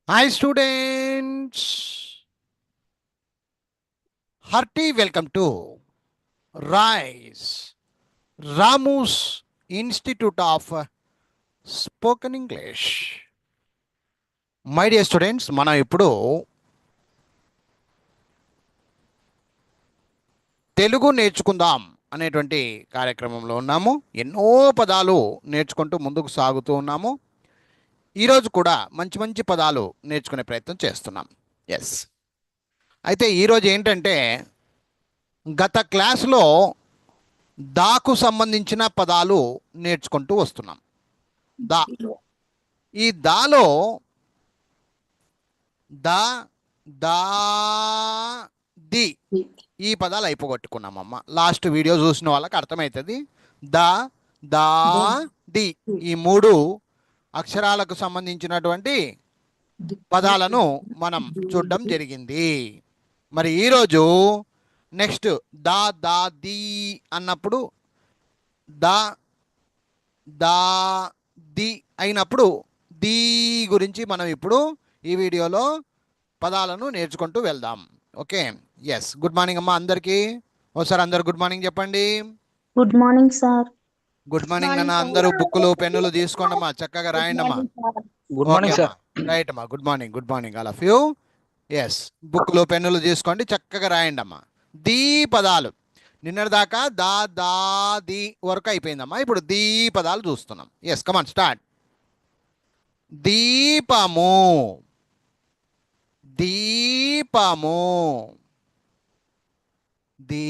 Hi students, hearty welcome to RISE, Ramu's Institute of Spoken English. My dear students, మనం ఇప్పుడు తెలుగు నేర్చుకుందాం అనేటువంటి కార్యక్రమంలో ఉన్నాము. ఎన్నో పదాలు నేర్చుకుంటూ ముందుకు సాగుతూ ఉన్నాము. ఈరోజు కూడా మంచి మంచి పదాలు నేర్చుకునే ప్రయత్నం చేస్తున్నాం. ఎస్, అయితే ఈరోజు ఏంటంటే గత క్లాసులో దాకు సంబంధించిన పదాలు నేర్చుకుంటూ వస్తున్నాం. దా, ఈ దాలో దా, దా, ది ఈ పదాలు అయిపోగొట్టుకున్నామమ్మ. లాస్ట్ వీడియో చూసిన వాళ్ళకి అర్థమవుతుంది. దా, దా, ది ఈ మూడు అక్షరాలకు సంబంధించినటువంటి పదాలను మనం చూడడం జరిగింది. మరి ఈరోజు నెక్స్ట్ దా, దా, ది అన్నప్పుడు దా, దా, ది అయినప్పుడు ది గురించి మనం ఇప్పుడు ఈ వీడియోలో పదాలను నేర్చుకుంటూ వెళ్దాం. Okay, yes. గుడ్ మార్నింగ్ అమ్మా అందరికీ. ఒకసారి అందరు గుడ్ మార్నింగ్ చెప్పండి. Good morning sir. Good morning నాన్న. అందరూ బుక్కులు పెన్నులు తీసుకోండి అమ్మా, చక్కగా రాయండి అమ్మా. గుడ్ ఓకే మార్నింగ్ అమ్మా, సార్. రైట్ అమ్మా. Good morning, good morning all of you. Yes, బుక్కులు పెన్నులు తీసుకోండి, చక్కగా రాయండి అమ్మా. దీ పదాలు నిన్నటిదాకా దా, దా, ది వరకు అయిపోయిందమ్మా. ఇప్పుడు దీ పదాలు చూస్తున్నాం. Yes, come on start. దీపము, దీపము, దీపము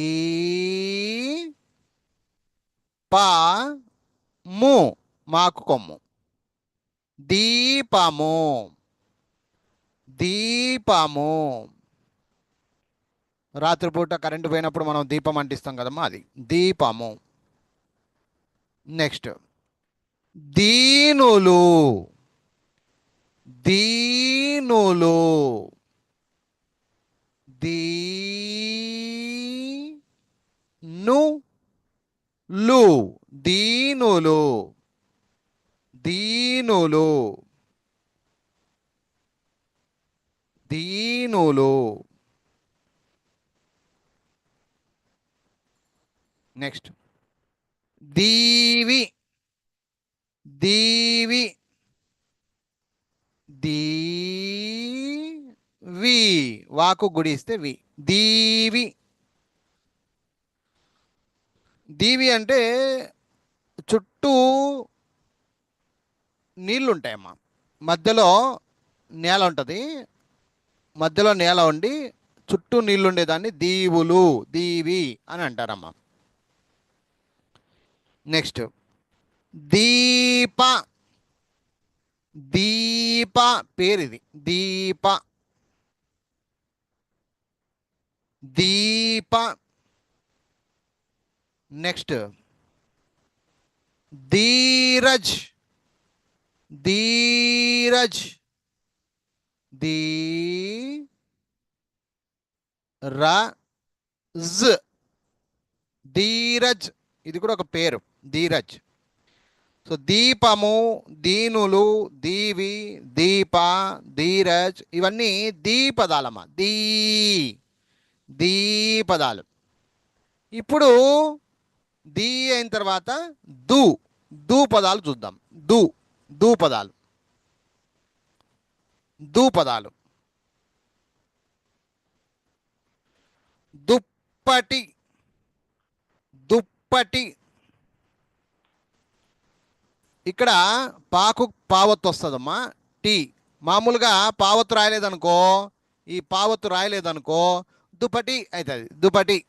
మాకు కొమ్ము. దీపము, దీపము. రాత్రిపూట కరెంటు పోయినప్పుడు మనం దీపం అంటిస్తాం కదమ్మా, అది దీపము. నెక్స్ట్ దీనులు, దీనులు, దీనులు, దీనులు, దీనులు, దీనులు. నెక్స్ట్ దీవి, దీవి, దీవి వాకు గుడిస్తే వి, దీవి. దీవి అంటే చుట్టూ నీళ్ళు ఉంటాయమ్మా, మధ్యలో నేల ఉంటుంది, మధ్యలో నేల ఉండి చుట్టూ నీళ్ళు ఉండేదాన్ని దీవులు, దీవి అని అంటారమ్మా. నెక్స్ట్ దీప, దీప పేరు, ఇది దీప, దీప. నెక్స్ట్ ధీరజ్, ధీరజ్, ధీరజ్, ధీరజ్ ఇది కూడా ఒక పేరు, ధీరజ్. సో దీపము, దీనులు, దీవి, దీప, ధీరజ్ ఇవన్నీ దీ పదాలమ్మా. దీ, దీ పదాలు. ఇప్పుడు దీ అయిన తర్వాత దు, దు పదాలు చూద్దాం. దు, దు పదాలు, దు పదాలు. దుప్పటి, దుప్పటి. ఇక్కడ పాకు పావత్తు వస్తుందమ్మా, టీ. మామూలుగా పావత్తు రాయలేదనుకో, ఈ పావత్తు రాయలేదనుకో దుప్పటి అవుతుంది, దుప్పటి.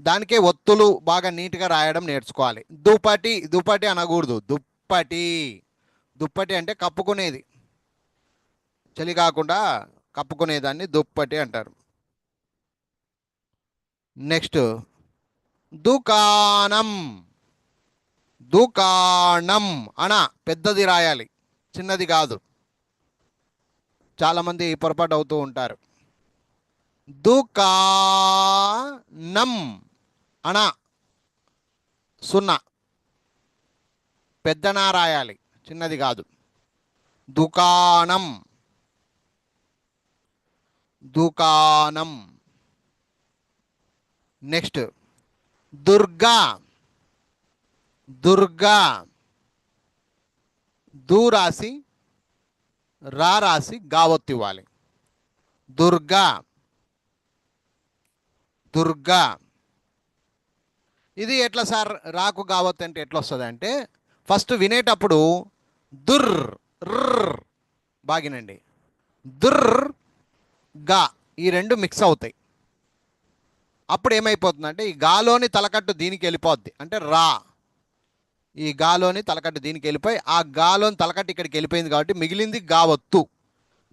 దానికే ఒత్తులు బాగా నీట్గా రాయడం నేర్చుకోవాలి. దుప్పటి, దుప్పటి అనకూడదు, దుప్పటి. దుప్పటి అంటే కప్పుకునేది, చలి కాకుండా కప్పుకునేదాన్ని దుప్పటి అంటారు. నెక్స్ట్ దుకాణం, దుకాణం అన పెద్దది రాయాలి, చిన్నది కాదు. చాలామంది పొరపాటు అవుతూ ఉంటారు. దుకాణం అన సున్నా, పెద్దనా రాయాలి, చిన్నది కాదు. దుకాణం. దుకాణం. నెక్స్ట్ దుర్గా. దుర్గా. దు రాసి రా రాసి గావత్తు ఇవ్వాలి. దుర్గా. దుర్గా. ఇది ఎట్లా సార్ రాకు గావత్ అంటే ఎట్లా వస్తుంది అంటే ఫస్ట్ వినేటప్పుడు దుర్ ర్ర్ బాగినండి. దుర్ గా ఈ రెండు మిక్స్ అవుతాయి. అప్పుడు ఏమైపోతుందంటే ఈ గాలోని తలకట్టు దీనికి వెళ్ళిపోద్ది, అంటే రా. ఈ గాలోని తలకట్టు దీనికి వెళ్ళిపోయి ఆ గాలోని తలకట్టు ఇక్కడికి వెళ్ళిపోయింది కాబట్టి మిగిలింది గావత్తు.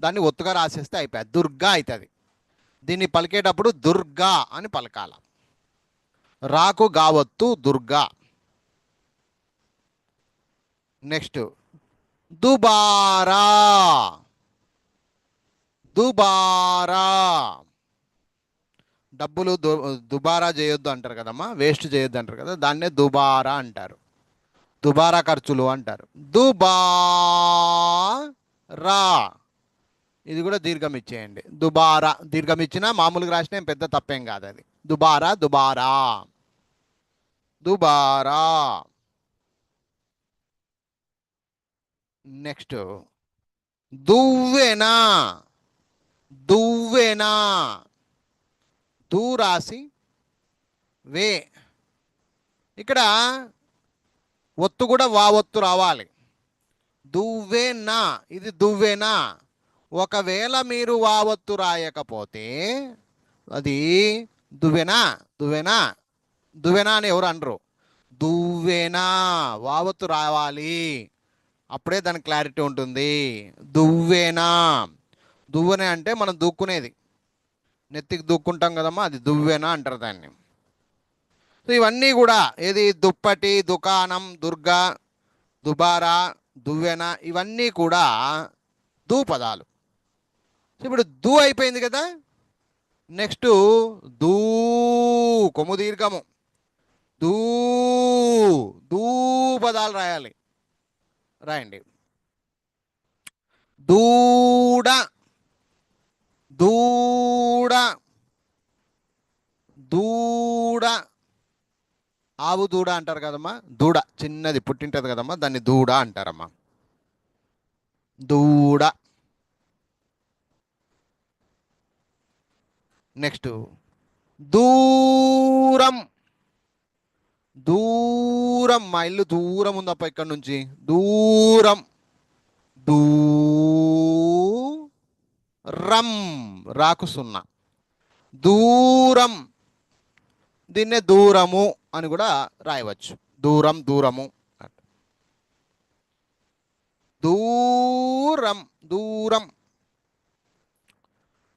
దాన్ని ఒత్తుగా రాసేస్తే అయిపోయింది, దుర్గా అవుతుంది. దీన్ని పలికేటప్పుడు దుర్గా అని పలకాల. రాకు గావత్తు దుర్గా. నెక్స్ట్ దుబారా. దుబారా. డబ్బులు దుబారా చేయొద్దు అంటారు కదమ్మా, వేస్ట్ చేయొద్దు అంటారు కదా, దాన్నే దుబారా అంటారు. దుబారా ఖర్చులు అంటారు. దుబారా. ఇది కూడా దీర్ఘం ఇచ్చేయండి. దుబారా దీర్ఘం ఇచ్చినా మామూలుగా రాసినా ఏం పెద్ద తప్పేం కాదు అది. దుబారా. దుబారా. దుబారా. నెక్స్ట్ దువ్వెనా. దువ్వెనా. దూ రాసి వే. ఇక్కడ ఒత్తు కూడా వా ఒత్తు రావాలి. దువ్వెనా. ఇది దువ్వెనా. ఒకవేళ మీరు వా ఒత్తు రాయకపోతే అది దువ్వెనా. దువ్వెనా. దువ్వెనా అని ఎవరు అనరు. దువ్వెనా వావత్తు రావాలి, అప్పుడే దానికి క్లారిటీ ఉంటుంది. దువ్వెనా. దువ్వెన అంటే మనం దూక్కునేది, నెత్తికి దూక్కుంటాం కదమ్మా, అది దువ్వెన అంటారు దాన్ని. సో ఇవన్నీ కూడా ఏది దుప్పటి, దుకాణం, దుర్గా, దుబారా, దువ్వెన ఇవన్నీ కూడా దూ పదాలు. సో ఇప్పుడు దూ అయిపోయింది కదా. నెక్స్ట్ దూ కొమ్ము దీర్ఘము. దూ. దూ పదాలు రాయాలి. రాయండి. దూడ. దూడ. దూడ. ఆవు దూడ అంటారు కదమ్మా, దూడ చిన్నది పుట్టింటది కదమ్మా, దాన్ని దూడ అంటారమ్మా. దూడ. నెక్స్ట్ దూరం. దూరం. మా ఇల్లు దూరం ఉందప్ప ఇక్కడ నుంచి. దూరం. దూరం. రాకు సున్నా. దూరం. దీన్నే దూరము అని కూడా రాయవచ్చు. దూరం, దూరము. దూరం. దూరం.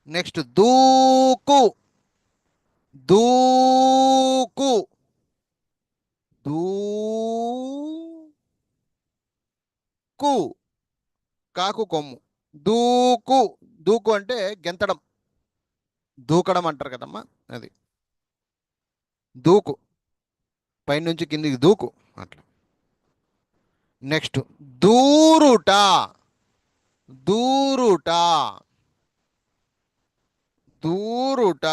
నెక్స్ట్ దూకు. దూకు. దూకు. కాకు కొమ్ము. దూకు. దూకు అంటే గెంతడం, దూకడం అంటారు కదమ్మా, అది. దూకు పైనుంచి కిందికి దూకు అట్లా. నెక్స్ట్ దూరుట. దూరుట. దూరుట.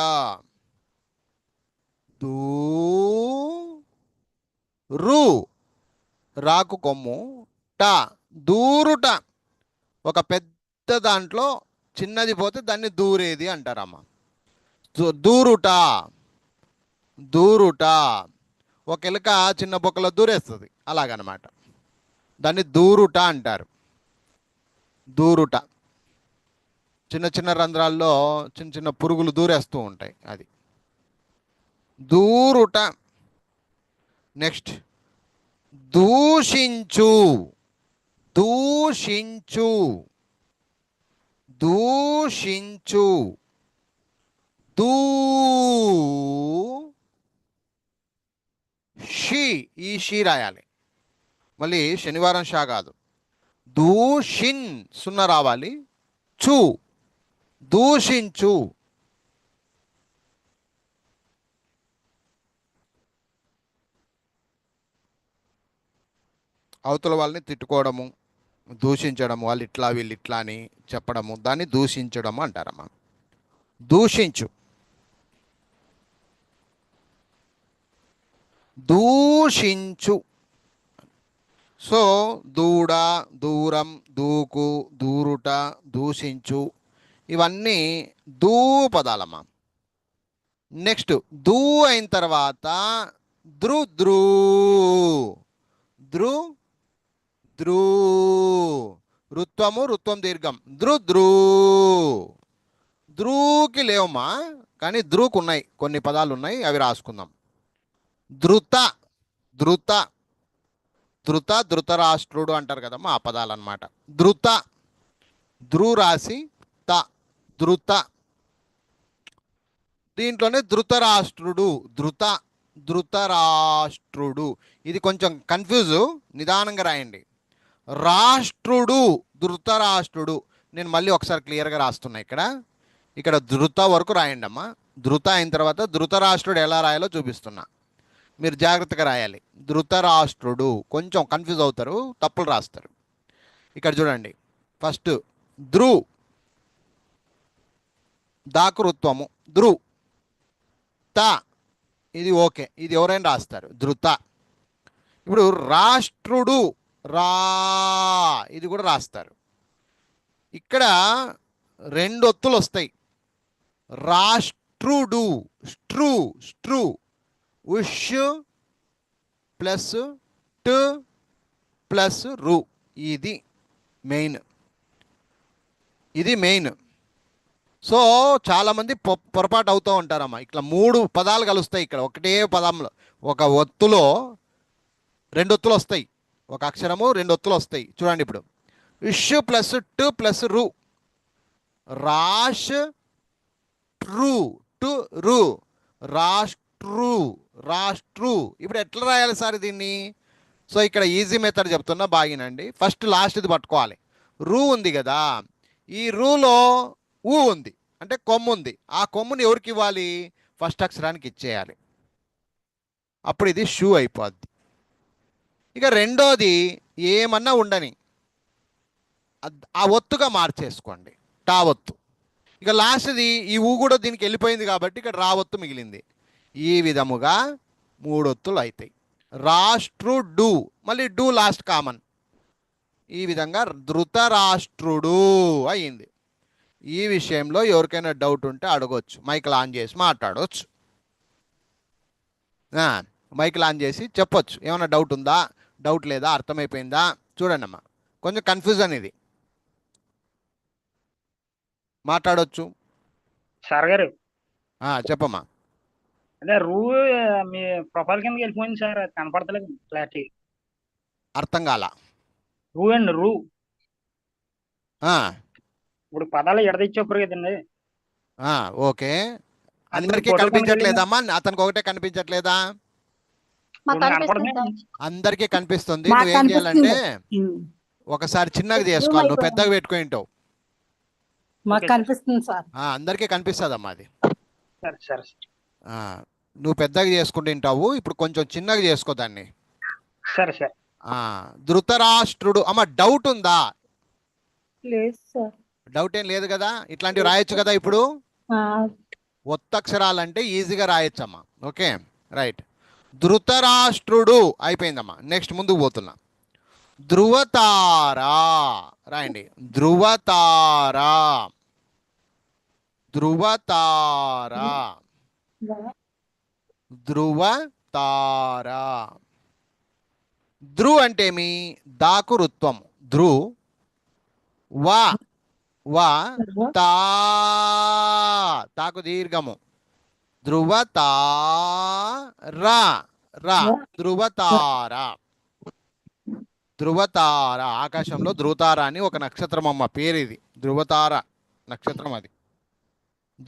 దూరు. రాకు కొమ్ము టా. దూరుట. ఒక పెద్ద దాంట్లో చిన్నది పోతే దాన్ని దూరేది అంటారమ్మా. దూరుట. దూరుట. ఒక ఎలుక చిన్న బొక్కలో దూరేస్తుంది, అలాగనమాట. దాన్ని దూరుట అంటారు. దూరుట. చిన్న చిన్న రంధ్రాల్లో చిన్న చిన్న పురుగులు దూరేస్తూ ఉంటాయి, అది దూరుట. నెక్స్ట్ దూషించు. దూషించు. దూషించు. దూ షీ. ఈ షీ రాయాలి, మళ్ళీ శనివారం షా కాదు. దూషిన్ సున్నా రావాలి. చు. దూషించు. అవతల వాళ్ళని తిట్టుకోవడము, దూషించడము, వాళ్ళు ఇట్లా వీళ్ళు ఇట్లా అని చెప్పడము, దాన్ని దూషించడము అంటారమ్మా. దూషించు. దూషించు. సో దూడ, దూరం, దూకు, దూరుట, దూషించు ఇవన్నీ దూ పదాలమ్మా. నెక్స్ట్ దూ అయిన తర్వాత ద్రు ద్రూ. ద్రు ద్రూ. రుత్వము, రుత్వం దీర్ఘం. ద్రు ద్రూ. ద్రూకి లేవమ్మా, కానీ ద్రూకు ఉన్నాయి, కొన్ని పదాలు ఉన్నాయి, అవి రాసుకుందాం. ధృత. ధృత. ధృత, ధృతరాష్ట్రుడు అంటారు కదమ్మా, ఆ పదాలు అనమాట. ధృత. ధృ రాసి త. ధృత. దీంట్లోనే ధృతరాష్ట్రుడు. ధృత. ధృతరాష్ట్రుడు. ఇది కొంచెం కన్ఫ్యూజ్, నిదానంగా రాయండి. రాష్ట్రుడు, ధృతరాష్ట్రుడు. నేను మళ్ళీ ఒకసారి క్లియర్గా రాస్తున్నా. ఇక్కడ ధృత వరకు రాయండి అమ్మా. ధృత అయిన తర్వాత ధృతరాష్ట్రుడు ఎలా రాయాలో చూపిస్తున్నా, మీరు జాగ్రత్తగా రాయాలి. ధృతరాష్ట్రుడు. కొంచెం కన్ఫ్యూజ్ అవుతారు, తప్పులు రాస్తారు. ఇక్కడ చూడండి, ఫస్ట్ ధృ, దాకృత్వము. ధృ. త, ఇది ఓకే, ఇది ఎవరైనా రాస్తారు. ధృత. ఇప్పుడు రాష్ట్రుడు. రా, ఇది కూడా రాస్తారు. ఇక్కడ రెండు ఒత్తులు వస్తాయి. రాష్ట్రుడు. స్ట్రూ. స్ట్రూ. ఉష్ ప్లస్ ట్ ప్లస్ రు. ఇది మెయిన్. ఇది మెయిన్. సో చాలామంది పొరపాటు అవుతూ ఉంటారమ్మా. ఇట్లా మూడు పదాలు కలుస్తాయి ఇక్కడ ఒకటే పదంలో. ఒక ఒత్తులో రెండు ఒత్తులు వస్తాయి, ఒక అక్షరము రెండు ఒత్తులు వస్తాయి. చూడండి ఇప్పుడు ఇష్ ప్లస్ టు ప్లస్ రు. రాష్ ట్రూ. టు రు. రాష్ట్రు. రాష్ట్రు. ఇప్పుడు ఎట్లా రాయాలి సార్ దీన్ని? సో ఇక్కడ ఈజీ మెథడ్ చెప్తున్నా, బాగినండి. ఫస్ట్ లాస్ట్ది పట్టుకోవాలి. రూ ఉంది కదా, ఈ రూలో ఊ ఉంది, అంటే కొమ్ము ఉంది. ఆ కొమ్ముని ఎవరికి ఇవ్వాలి? ఫస్ట్ అక్షరానికి ఇచ్చేయాలి. అప్పుడు ఇది షూ అయిపోద్ది. ఇక రెండోది ఏమన్నా ఉండని ఆ ఒత్తుగా మార్చేసుకోండి, టా ఒత్తు. ఇక లాస్ట్ది ఈ ఊ కూడా దీనికి వెళ్ళిపోయింది కాబట్టి ఇక్కడ రా ఒత్తు మిగిలింది. ఈ విధముగా మూడొత్తులు అవుతాయి. రాష్ట్రుడు, మళ్ళీ డు లాస్ట్ కామన్. ఈ విధంగా ధృతరాష్ట్రుడు అయింది. ఈ విషయంలో ఎవరికైనా డౌట్ ఉంటే అడగొచ్చు, మైక్ ఆన్ చేసి మాట్లాడవచ్చు. మైక్ ఆన్ చేసి చెప్పొచ్చు, ఏమైనా డౌట్ ఉందా, డౌట్ లేదా, అర్థమైపోయిందా? చూడండి అమ్మా, కొంచెం కన్ఫ్యూజన్ ఇది, మాట్లాడవచ్చు. సార్ గారు, చెప్పమ్మా. అదే రూ మీ ప్రొఫైల్ కిందకి వెళ్ళిపోయింది సార్, అది కనపడతలేదు క్లారిటీ. అర్థం కాల. రూ అండి, రూ. ఆ, ఇప్పుడు పదాలు ఎడదిచ్చేప్పుడు కదండి. ఓకే. అది అందరికీ ఫోటో కనిపించట్లేదమ్మా? అతనికి ఒకటే కనిపించట్లేదా? మాకు ఇప్పుడు కనిపిస్తుంది కనపడుతుంది. సార్. అందరికీ కనిపిస్తుంది. మాకు నువ్వేం చేయాలంటే కనిపిస్తుంది. ఒకసారి చిన్నగా చేసుకోవాలి, నువ్వు పెద్దగా పెట్టుకుని ఉంటావు. మాకు ఓకే కనిపిస్తుంది సార్. అందరికీ కనిపిస్తుందమ్మా అది. సరే సరే నువ్వు పెద్దగా చేసుకుంటూ ఉంటావు, ఇప్పుడు కొంచెం చిన్నగా చేసుకో దాన్ని. సరే సరే. ధృతరాష్ట్రుడు. అమ్మ డౌట్ ఉందా? లేదు సార్. డౌట్ ఏం లేదు కదా, ఇట్లాంటివి రాయొచ్చు కదా. ఇప్పుడు ఆ, ఒత్తక్షరాలంటే ఈజీగా రాయొచ్చమ్మా. Okay right. ధృతరాష్ట్రుడు అయిపోయిందమ్మా. నెక్స్ట్ ముందుకు పోతున్నా. ధృవతారా రాయండి. ధృవతారా. ధృవతారా. ధృవతారా. ధృ అంటే మీ దాకు రుత్వం. ధృ. వా. వా. తా. తాకు దీర్ఘము. ధృవతారా. రా. ధృవతార. ధృవతార. ఆకాశంలో ధృవతార అని ఒక నక్షత్రం అమ్మ, పేరు ఇది. ధృవతార నక్షత్రం అది.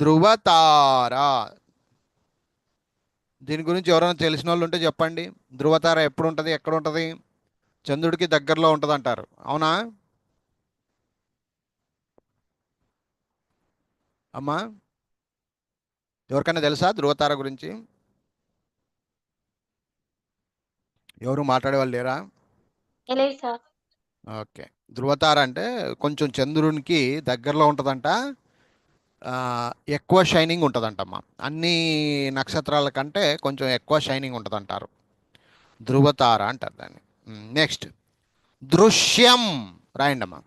ధృవతార. దీని గురించి ఎవరైనా తెలిసిన వాళ్ళు ఉంటే చెప్పండి. ధృవతార ఎప్పుడు ఉంటుంది, ఎక్కడ ఉంటుంది? చంద్రుడికి దగ్గరలో ఉంటుంది అంటారు, అవునా అమ్మా? ఎవరికైనా తెలుసా ధృవతార గురించి? ఎవరు మాట్లాడేవాళ్ళు లేరా? లేదు సార్. ఓకే. ధృవతార అంటే కొంచెం చంద్రునికి దగ్గరలో ఉంటుందంట. ఎక్కువ షైనింగ్ ఉంటుందంటమ్మా. అన్ని నక్షత్రాల కంటే కొంచెం ఎక్కువ షైనింగ్ ఉంటుందంటారు. ధృవతార అంటారు దాన్ని. నెక్స్ట్ దృశ్యం రాయండమ్మా.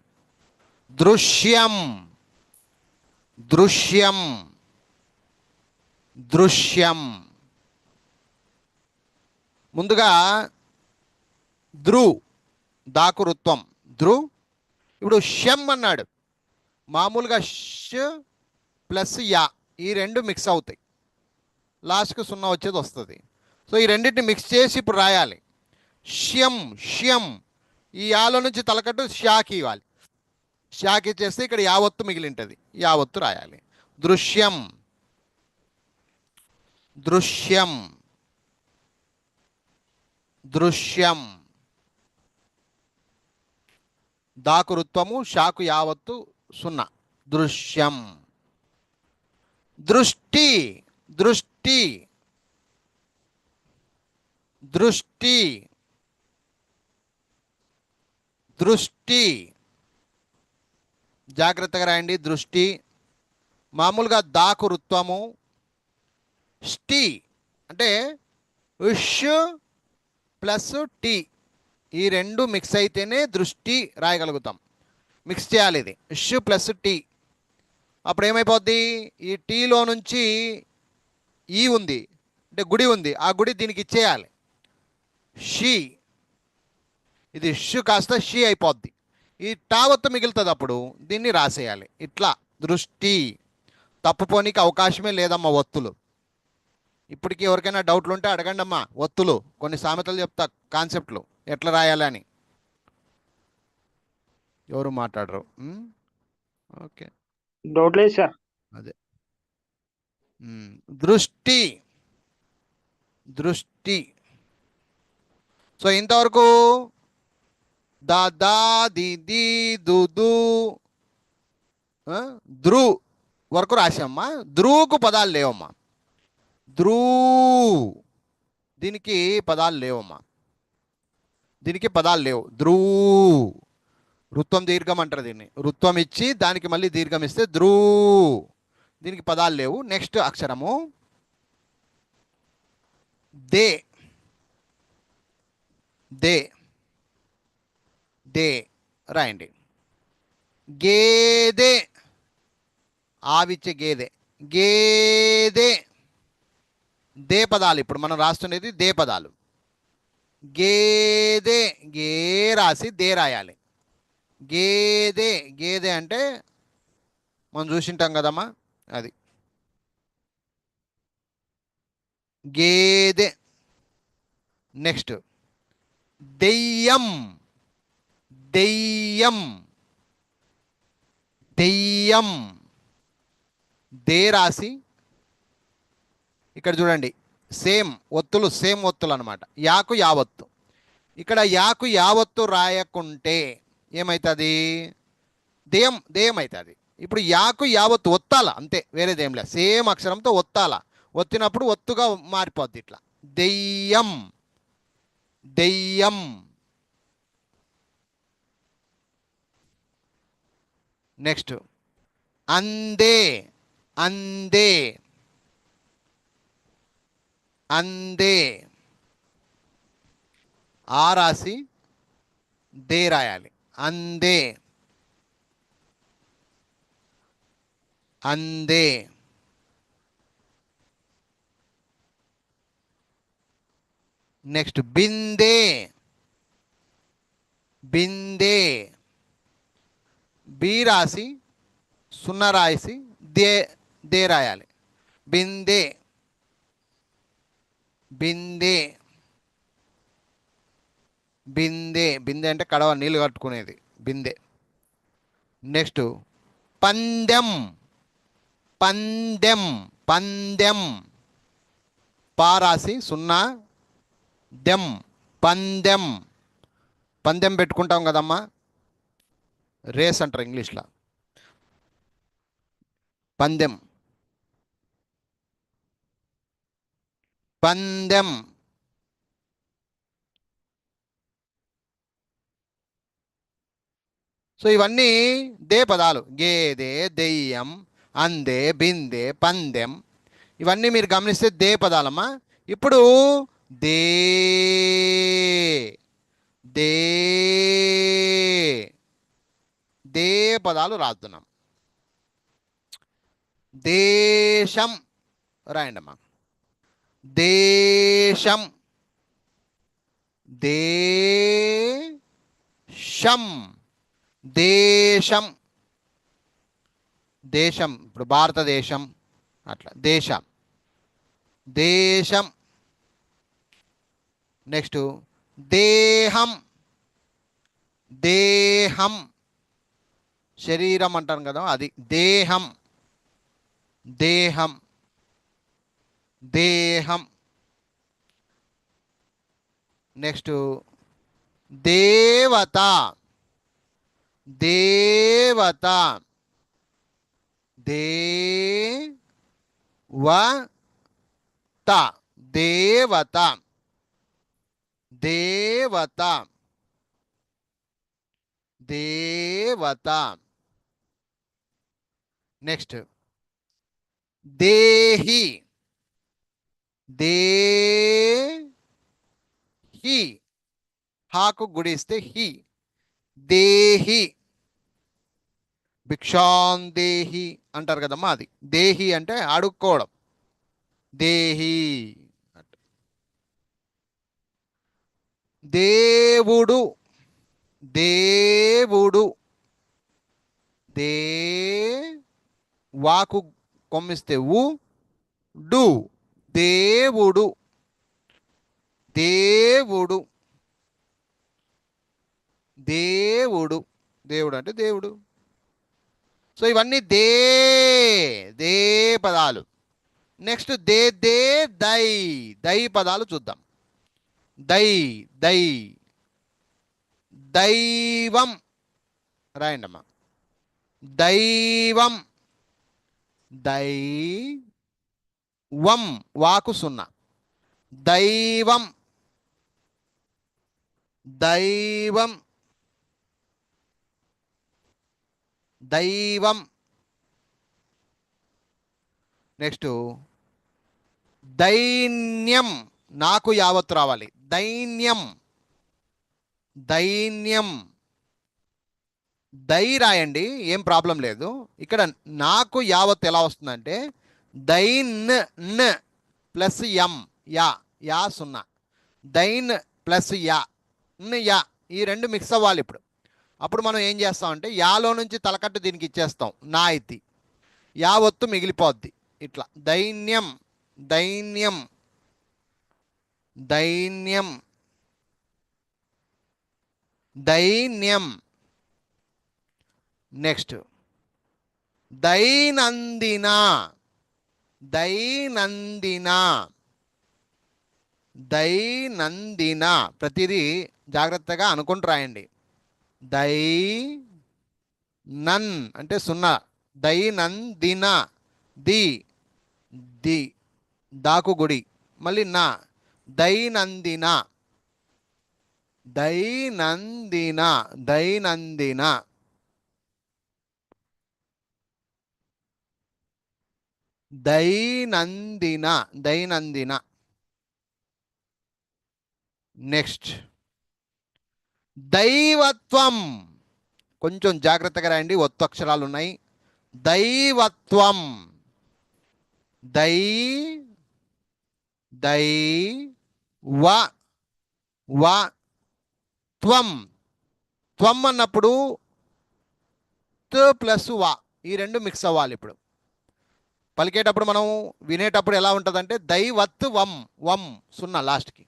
దృశ్యం దృశ్యం దృశ్యం. ముందుగా ధృ దాకురుత్వం ధృ. ఇప్పుడు షం అన్నాడు. మామూలుగా ష్ ప్లస్ యా ఈ రెండు మిక్స్ అవుతాయి, లాస్ట్కి సున్నా వచ్చేది వస్తుంది. సో ఈ రెండింటిని మిక్స్ చేసి ఇప్పుడు రాయాలి. ష్యం ష్యం, ఈ యాలో నుంచి తలకట్టు షాకి ఇవ్వాలి. షాకి ఇచ్చేస్తే ఇక్కడ యావత్తు మిగిలింటుంది, యావత్తు రాయాలి. దృశ్యం దృశ్యం దృశ్యం. దాకురుత్వము షాకు యావత్తు సున్నా. దృశ్యం. దృష్టి దృష్టి దృష్టి దృష్టి. జాగ్రత్తగా రాయండి. దృష్టి. మామూలుగా దాకురుత్వము ష్టి అంటే ఉష్ ప్లస్ టి ఈ రెండు మిక్స్ అయితేనే దృష్టి రాయగలుగుతాం. మిక్స్ చేయాలి ఇది ఉష్ ప్లస్ టి. అప్పుడు ఏమైపోద్ది, ఈ టీలో నుంచి ఈ ఉంది అంటే గుడి ఉంది, ఆ గుడి దీనికి ఇచ్చేయాలి. షీ, ఇది ష్ కాస్త షీ అయిపోద్ది. ఈ టావత్తు మిగులుతుంది, అప్పుడు దీన్ని రాసేయాలి ఇట్లా. దృష్టి. తప్పుపోనీకి అవకాశమే లేదమ్మా ఒత్తులు. ఇప్పటికీ ఎవరికైనా డౌట్లు ఉంటే అడగండి అమ్మా. ఒత్తులు కొన్ని సామెతలు చెప్తా, కాన్సెప్ట్లు ఎట్లా రాయాలని. ఎవరు మాట్లాడరు. ఓకే, డౌట్ లేదు సార్. అదే దృష్టి దృష్టి. సో ఇంతవరకు దా దా ది ది దు దు ధ్రు వరకు రాసామ్మా. ధ్రువుకు పదాలు లేవమ్మా. ధ్రూ దీనికి పదాలు లేవమ్మా. దీనికి పదాలు లేవు. ధ్రూ రుత్వం దీర్ఘం అంటారు దీన్ని. రుత్వం ఇచ్చి దానికి మళ్ళీ దీర్ఘం ఇస్తే ధ్రూ. దీనికి పదాలు లేవు. నెక్స్ట్ అక్షరము దే. దే దే రాయండి. గేదె ఆవిచ్చే గేదె. గేదె. దే పదాలు ఇప్పుడు మనం రాస్తున్నది దే పదాలు. గేదె గే రాసి దే రాయాలి. గేదె. గేదె అంటే మనం చూసింటాం కదమ్మా, అది గేదె. నెక్స్ట్ దెయ్యం. దెయ్యం దెయ్యం. దే రాసి ఇక్కడ చూడండి సేమ్ ఒత్తులు, సేమ్ ఒత్తులు అనమాట. యాకు యావత్తు. ఇక్కడ యాకు యావత్తు రాయకుంటే ఏమవుతుంది, దేయం దేయం అవుతుంది. ఇప్పుడు యాకు యావత్తు ఒత్తాల అంతే, వేరేదేం లేదు. సేమ్ అక్షరంతో ఒత్తాల. ఒత్తినప్పుడు ఒత్తుగా మారిపోద్ది ఇట్లా. దెయ్యం దెయ్యం. నెక్స్ట్ అందే. అందే అందే. ఆ రాసి దే రాయాలి. అందే అందే. నెక్స్ట్ బిందే. బిందే. బి రాసి సున్నా రాసి దే దే రాయాలి. బిందే బిందే బిందే. బిందె అంటే కడవ నీళ్ళు కట్టుకునేది బిందె. నెక్స్ట్ పందెం. పందెం పందెం. పా రాసి సున్నా దెం. పందెం. పందెం పెట్టుకుంటాం కదమ్మా, రేస్ అంటారు ఇంగ్లీష్లో. పందెం పందెం. సో ఇవన్నీ దే పదాలు. గేదె, దెయ్యం, అందే, బిందె, పందెం, ఇవన్నీ మీరు గమనిస్తే దే పదాలమ్మా. ఇప్పుడు దే దే దే పదాలు రాస్తున్నాం. దేశం రాయండి అమ్మా. దేశం, దేశం, దేశం, దేశం. ఇప్పుడు భారతదేశం అట్లా దేశం, దేశం. నెక్స్ట్ దేహం, దేహం, శరీరం అంటాం కదా అది దేహం, దేహం, దేహం. నెక్స్ట్ దేవత, దేవత, దేవత, దేవత, దేవత, దేవత. నెక్స్ట్ దేహి, దేహి, హాకు గుడిస్తే హి, దేహి. భిక్షాందేహి అంటారు కదమ్మా అది దేహి అంటే అడుక్కోవడం, దేహి. దేవుడు, దేవుడు, దే వాకు కొమ్మిస్తే ఊ డు, దేవుడు, దేవుడు, దేవుడు, దేవుడు అంటే దేవుడు. సో ఇవన్నీ దే దే పదాలు. నెక్స్ట్ దే దే దై దై పదాలు చూద్దాం. దై దై, దైవం రాయండి అమ్మా. దైవం, దైవం, వాకు సున్నా, దైవం, దైవం, దైవం. నెక్స్ట్ దైన్యం, నాకు యావత్తు రావాలి, దైన్యం, దైన్యం. దై రాయండి, ఏం ప్రాబ్లం లేదు. ఇక్కడ నాకు యావత్తు ఎలా వస్తుందంటే దైన్ న్ ప్లస్ ఎం, యా, యా సున్నా, దైన్ ప్లస్ యా, న్ యా, ఈ రెండు మిక్స్ అవ్వాలి ఇప్పుడు. అప్పుడు మనం ఏం చేస్తామంటే యాలో నుంచి తలకట్టు దీనికి ఇచ్చేస్తాం, నా ఇది యావత్తు మిగిలిపోద్ది ఇట్లా. దైన్యం, దైన్యం, దైన్యం, దైన్యం. నెక్స్ట్ దైనందిన, దైనందిన, దైనందిన. ప్రతిదీ జాగ్రత్తగా అనుకుంటూ రాయండి. దై నన్ అంటే సున్నా, దైనందిన, ది ది దాకు గుడి, మళ్ళీ నా, దైనందిన, దైనందిన, దైనందిన. దైనందిన, దైనందిన. నెక్స్ట్ దైవత్వం, కొంచెం జాగ్రత్తగా రాయండి, ఒత్తు అక్షరాలు ఉన్నాయి. దైవత్వం, దై దై వ వ త్వం, త్వం అన్నప్పుడు త్ ప్లస్ వా, ఈ రెండు మిక్స్ అవ్వాలి. ఇప్పుడు పలికేటప్పుడు మనం వినేటప్పుడు ఎలా ఉంటుందంటే దైవత్ వం, వం సున్నా లాస్ట్కి.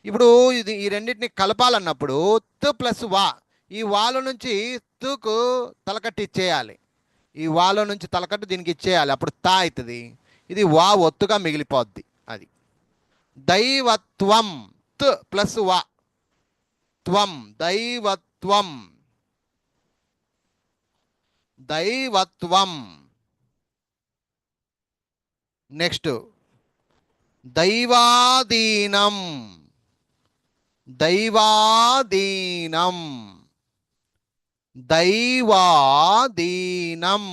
ఇప్పుడు ఇది ఈ రెండింటిని కలపాలన్నప్పుడు త్ ప్లస్ వా, ఈ వాలో నుంచి తుకు తలకట్టు ఇచ్చేయాలి, ఈ వాలో నుంచి తలకట్టు దీనికి ఇచ్చేయాలి, అప్పుడు తా అవుతుంది. ఇది వా ఒత్తుగా మిగిలిపోద్ది. అది దైవత్వం, త్ ప్లస్ వా, త్వం, దైవత్వం, దైవత్వం. నెక్స్ట్ దైవాధీనం, దైవాధీనం, దైవాధీనం,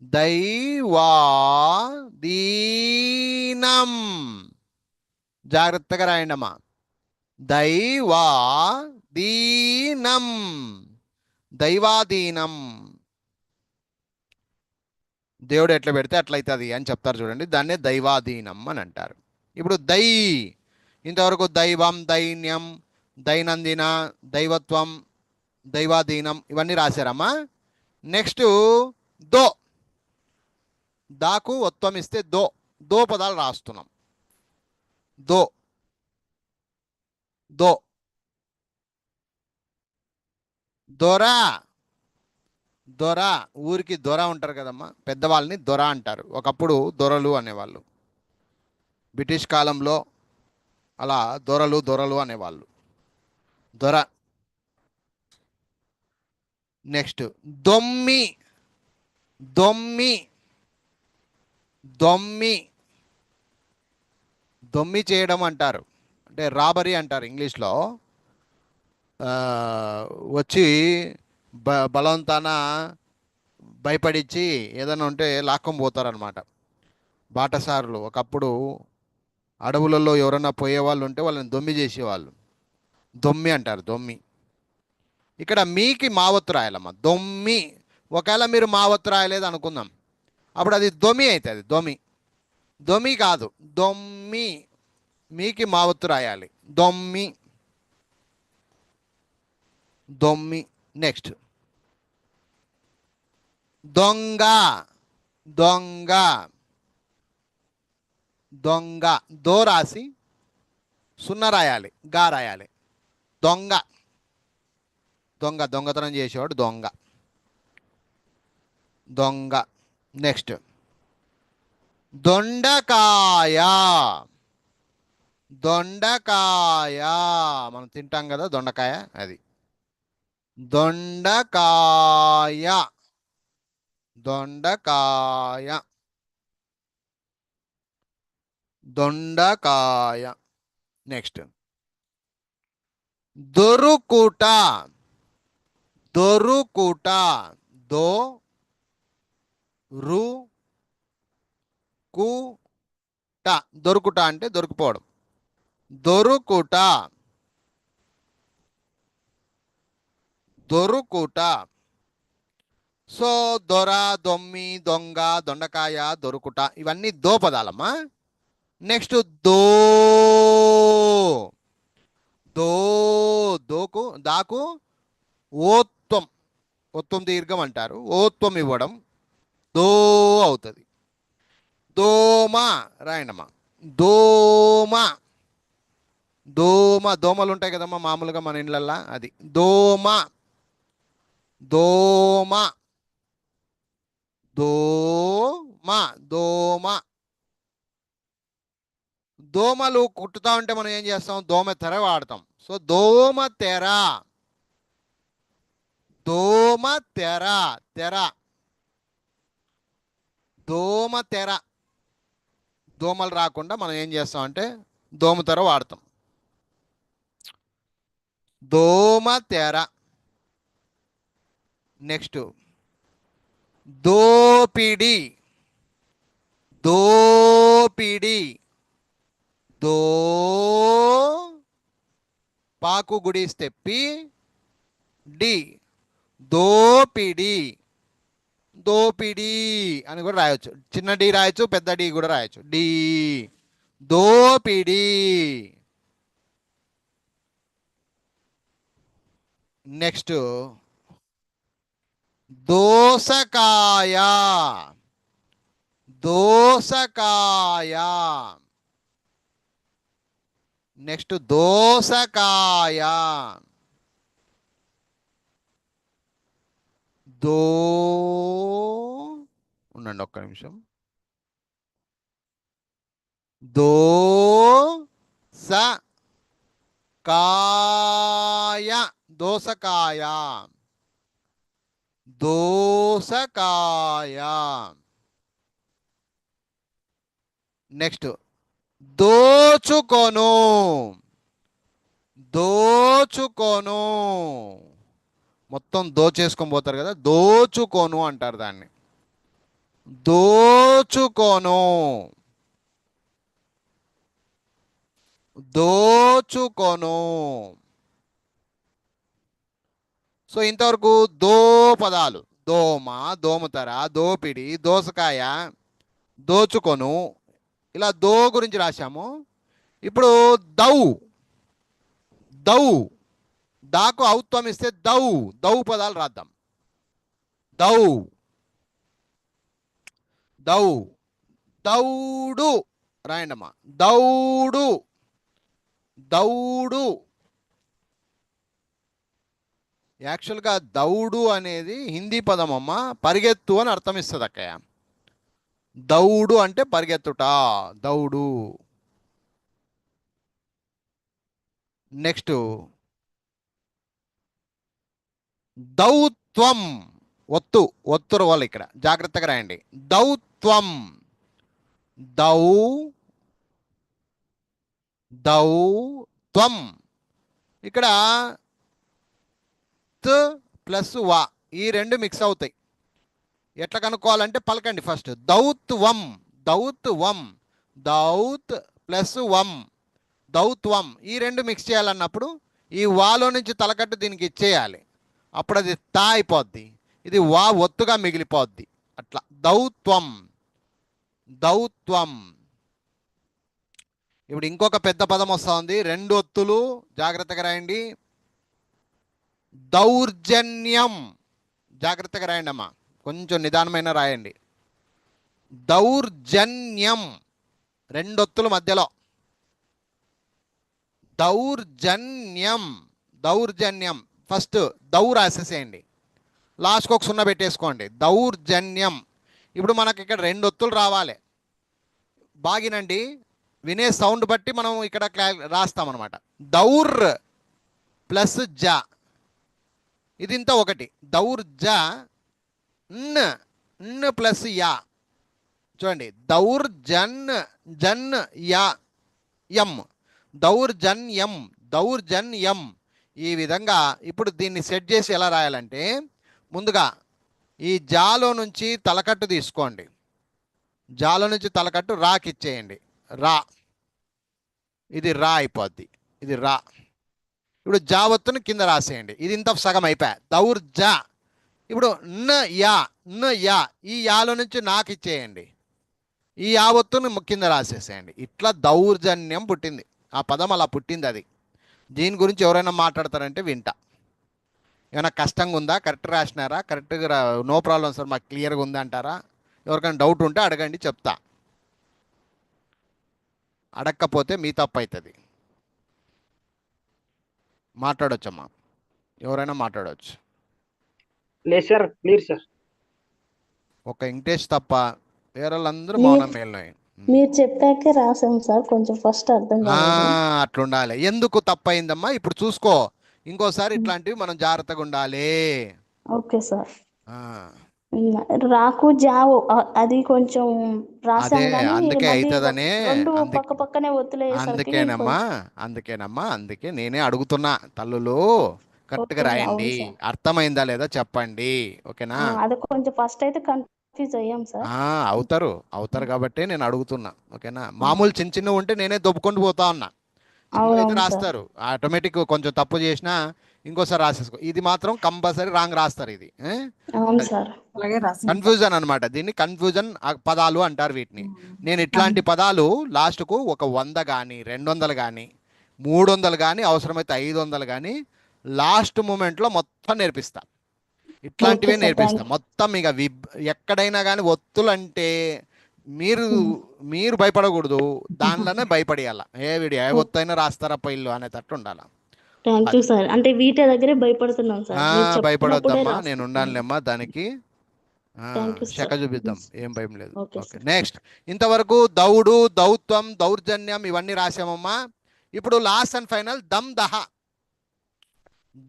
దైవాదీనం. జాగ్రత్తగా రాయండి అమ్మా. దైవాదీనం. దైవాధీనం. దేవుడు ఎట్లా పెడితే అట్లయితుంది అని చెప్తారు చూడండి, దాన్నే దైవాధీనం అని అంటారు. ఇప్పుడు ఇంతవరకు దైవం, దైన్యం, దైనందిన, దైవత్వం, దైవాధీనం ఇవన్నీ రాశారమ్మా. నెక్స్ట్ దో. దాకు ఒత్వం ఇస్తే దో పదాలు రాస్తున్నాం. దో దో దొర. దొర, ఊరికి దొర ఉంటారు కదమ్మా, పెద్దవాళ్ళని దొర అంటారు. ఒకప్పుడు దొరలు అనేవాళ్ళు, బ్రిటిష్ కాలంలో అలా దొరలు అనేవాళ్ళు. దొర. నెక్స్ట్ దొమ్మి. దొమ్మి దొమ్మి దొమ్మి చేయడం అంటారు, అంటే రాబరీ అంటారు ఇంగ్లీష్లో. వచ్చి బలవంతాన భయపడిచ్చి ఏదైనా ఉంటే లాక్కొని పోతారనమాట బాటసారులు. ఒకప్పుడు అడవులలో ఎవరైనా పోయేవాళ్ళు ఉంటే వాళ్ళని దొమ్మి చేసేవాళ్ళు. దొమ్మి అంటారు, దొమ్మి. ఇక్కడ మీకి మావత్తు రాయాలమ్మా, దొమ్మి. ఒకవేళ మీరు మావత్తు రాయలేదు అనుకుందాం, అప్పుడు అది దొమి అవుతుంది. దొమి కాదు, దొమ్మి. మీకి మావత్తు రాయాలి, దొమ్మి. దొమ్మి. నెక్స్ట్ దొంగ. దొంగ దొంగ. దో రాసి సున్నా రాయాలి, గా రాయాలి. దొంగ. దొంగతనం చేసేవాడు దొంగ. దొంగ. నెక్స్ట్ దొండకాయ. దొండకాయ మనం తింటాం కదా, దొండకాయ, అది దొండకాయ. దొండకాయ. దొండకాయ. నెక్స్ట్ దొరుకుట. దొరుకుట. దో రు కు ట. దొరుకుట అంటే దొరికిపోవడం. దొరుకుట. దొరుకుట. సో దొర, దొమ్మి, దొంగ, దొండకాయ, దొరుకుట ఇవన్నీ దో పదాలమ్మా. నెక్స్ట్ దో. దోకు దాకు ఓత్వం. ఒత్వం దీర్ఘం అంటారు, ఓత్వం ఇవ్వడం దో అవుతుంది. దోమ రాయండమ్మా. దోమ. దోమలు ఉంటాయి కదమ్మా మామూలుగా మన ఇళ్ళల్లో, అది దోమ. దోమ. దోమ. దోమ. దోమలు కుట్టుతా ఉంటే మనం ఏం చేస్తాం, దోమ తెర వాడతాం. సో దోమ తెర. దోమ తెర. తెర. దోమ తెర. దోమలు రాకుండా మనం ఏం చేస్తాం అంటే దోమ తెర వాడతాం. దోమ తెర. నెక్స్ట్ దోపిడి. దోపిడి. దో పాకు గుడిస్తే పి డి. దోపిడి. దోపిడి అని కూడా రాయొచ్చు, చిన్న డి రాయొచ్చు, పెద్ద డి కూడా రాయొచ్చు. డి. దోపిడి. నెక్స్ట్ దోసకాయ. దోసకాయ. నెక్స్ట్ దోసకాయ. ఉండండి ఒక్క నిమిషం. దోసకాయ. దోసకాయ. దోసకాయ. నెక్స్ట్ దోచుకొను. దోచుకొను. మొత్తం దోచేసుకొని పోతారు కదా, దోచుకొను అంటారు దాన్ని. దోచుకొను, దోచుకొను. సో ఇంతవరకు దో పదాలు: దోమ, దోమతెర, దోపిడి, దోసకాయ, దోచుకొను. ఇలా దో గురించి రాశాము. ఇప్పుడు దౌ, దౌ, దాకు ఔత్వం ఇస్తే దౌ, దౌ పదాలు రాద్దాం. దౌ, దౌ, దౌడు రాయండమ్మా. దౌడు, దౌడు. యాక్చువల్గా దౌడు అనేది హిందీ పదం అమ్మ, పరిగెత్తు అని అర్థం ఇస్తుంది అక్కయ్య. దౌడు అంటే పరిగెత్తుట, దౌడు. నెక్స్ట్ దౌత్వం, ఒత్తు, ఒత్తురు వాళ్ళు ఇక్కడ జాగ్రత్తగా రాయండి. దౌత్వం, దౌ, దౌత్వం. ఇక్కడ త్ ప్లస్ వా ఈ రెండు మిక్స్ అవుతాయి. ఎట్లా కనుక్కోవాలంటే పలకండి ఫస్ట్. దౌత్వం, దౌత్వం, దౌత్ ప్లస్ వం, దౌత్వం. ఈ రెండు మిక్స్ చేయాలన్నప్పుడు ఈ వాలో నుంచి తలకట్టు దీనికి ఇచ్చేయాలి. అప్పుడు అది తా అయిపోద్ది, ఇది వా ఒత్తుగా మిగిలిపోద్ది. అట్లా దౌత్వం, దౌత్వం. ఇప్పుడు ఇంకొక పెద్ద పదం వస్తూ ఉంది, రెండు ఒత్తులు, జాగ్రత్తగా రాయండి. దౌర్జన్యం. జాగ్రత్తగా రాయండి అమ్మా, కొంచెం నిదానమైన రాయండి. దౌర్జన్యం, రెండొత్తులు మధ్యలో. దౌర్జన్యం, దౌర్జన్యం. ఫస్ట్ దౌ రాసేసేయండి, లాస్ట్కి ఒక సున్నా పెట్టేసుకోండి. దౌర్జన్యం. ఇప్పుడు మనకి ఇక్కడ రెండు ఒత్తులు రావాలి. బాగినండి, వినే సౌండ్ బట్టి మనం ఇక్కడ రాస్తామన్నమాట. దౌర్ ప్లస్ జ, ఇది ఇంత ఒకటి. దౌర్జ, న్ ప్లస్ యా. చూడండి, దౌర్జన్, జన్ యా, యం, దౌర్జన్యం, దౌర్జన్యం. ఈ విధంగా ఇప్పుడు దీన్ని సెట్ చేసి ఎలా రాయాలంటే, ముందుగా ఈ జాలో నుంచి తలకట్టు తీసుకోండి, జాలో నుంచి తలకట్టు రాకిచ్చేయండి. రా, ఇది రా అయిపోద్ది, ఇది రా. ఇప్పుడు జావత్తును కింద రాసేయండి, ఇది ఇంత సగం అయిపోయా. దౌర్జ. ఇప్పుడు న యా, న యా, ఈ యాలో నుంచి నాకు ఇచ్చేయండి, ఈ యావత్తును కింద రాసేసేయండి. ఇట్లా దౌర్జన్యం పుట్టింది, ఆ పదం అలా పుట్టింది. అది దీని గురించి ఎవరైనా మాట్లాడతారంటే వింటా. ఏమైనా కష్టంగా ఉందా, కరెక్ట్ రాసినారా, కరెక్ట్గా నో ప్రాబ్లం సార్ మాకు క్లియర్గా ఉందా అంటారా? ఎవరికైనా డౌట్ ఉంటే అడగండి, చెప్తా. అడగకపోతే మీ తప్పు అవుతుంది. మాట్లాడొచ్చమ్మా, ఎవరైనా మాట్లాడవచ్చు. లేదు సార్, క్లియర్ సార్. ఒక వెంకటేష్ తప్ప వేరే వాళ్ళందరూ మౌనం మేలున్నాయి. మీరు చెప్పాకే రాసాం సార్, కొంచెం ఫస్ట్ అర్థం కాలేదు. అట్లుండాలి. ఎందుకు తప్పయిందమ్మా ఇప్పుడు చూసుకో, ఇంకోసారి ఇట్లాంటివి మనం జాగ్రత్తగా ఉండాలి. Okay sir. ఆ, రాకు జావు అది కొంచెం రాసాం అదే కానీ అందుకే మళ్ళీ అవుతుందనే, రెండు పక్క పక్కనే ఒత్తులేసరికి అందుకే నేనే అడుగుతున్నా. తల్లులు కరెక్ట్గా ఓకే, రాయండి, అవును సార్. అర్థమైందా లేదా చెప్పండి, ఓకేనా? అది కొంచెం ఫస్ట్ అయితే కన్ఫ్యూజ్ అయ్యాం సార్. అవుతారు కాబట్టి నేను అడుగుతున్నా, ఓకేనా? మామూలు చిన్న చిన్న ఉంటే నేనే దొబ్బుకొని పోతా ఉన్నా. అయితే అవునవును సార్. రాస్తారు ఆటోమేటిక్, కొంచెం తప్పు చేసినా ఇంకోసారి రాసేసుకో. ఇది మాత్రం కంపల్సరీ రాంగ్ రాస్తారు. ఇది అవును సార్. కన్ఫ్యూజన్ అనమాట. దీన్ని కన్ఫ్యూజన్ పదాలు అంటారు వీటిని. నేను ఇట్లాంటి పదాలు లాస్ట్కు ఒక 100 కానీ 200 కానీ 300 కానీ అవసరమైతే 500 కానీ లాస్ట్ మూమెంట్లో మొత్తం నేర్పిస్తా. ఇట్లాంటివే ఓకే సార్, నేర్పిస్తా థాంక్స్. మొత్తం. ఇక ఎక్కడైనా కానీ ఒత్తులు అంటే మీరు భయపడకూడదు, దానిలోనే భయపడేయాల. వీడు ఏ ఒత్తైనా రాస్తారప్ప ఇల్లు అనేటట్టు ఉండాలి. Thank you sir. అంటే వీటి దగ్గరే భయపడుతున్నాం సార్, మీరు చెప్తున్నప్పుడే భయపడొద్దమ్మా, నేను రాస్తున్నాం. ఉండాలిలేమ్మా దానికి. థ్యాంక్ యూ శక సార్. చూపిద్దాం, ఏం భయం లేదు. Okay okay, sir. నెక్స్ట్. ఇంతవరకు దౌడు, దౌత్వం, దౌర్జన్యం ఇవన్నీ రాసామమ్మా. ఇప్పుడు లాస్ట్ అండ్ ఫైనల్ దమ్ దహ.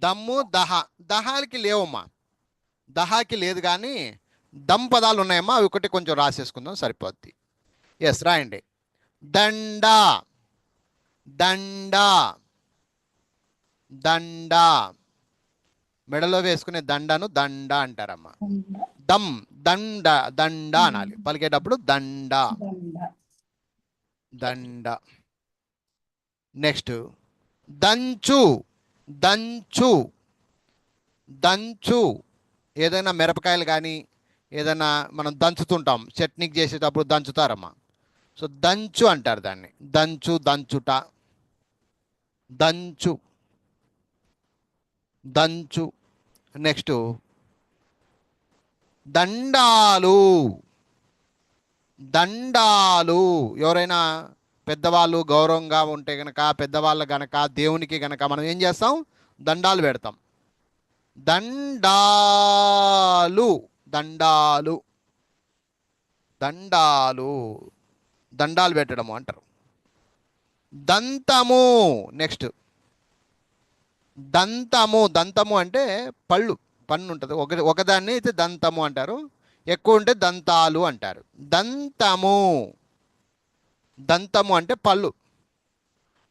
దమ్ము దహ, దహాలకి లేవమ్మా, దహాకి లేదు కానీ దమ్ పదాలు ఉన్నాయమ్మా, అవి ఒకటి కొంచెం రాసేసుకుందాం సరిపోద్ది. ఎస్, రాయండి. దండ, దండ, దండ. మెడలో వేసుకునే దండను దండ అంటారమ్మా. దమ్ దండ దండ అనాలి పలికేటప్పుడు దండ దండ. నెక్స్ట్ దంచు దంచు దంచు. ఏదైనా మిరపకాయలు కానీ ఏదైనా మనం దంచుతుంటాం, చట్నీకి చేసేటప్పుడు దంచుతారమ్మా. సో దంచు అంటారు దాన్ని, దంచు దంచుట దంచు దంచు. నెక్స్ట్ దండాలు దండాలు. ఎవరైనా పెద్దవాళ్ళు గౌరవంగా ఉంటే గనక, పెద్దవాళ్ళు గనక, దేవునికి గనక మనం ఏం చేస్తాం, దండాలు పెడతాం. దండాలు దండాలు దండాలు దండాలు పెట్టడము అంటారు. దంతము. నెక్స్ట్ దంతము. దంతము అంటే పళ్ళు, పన్ను ఉంటుంది, ఒకదాన్ని అయితే దంతము అంటారు, ఎక్కువ ఉంటే దంతాలు అంటారు. దంతము. దంతము అంటే పళ్ళు,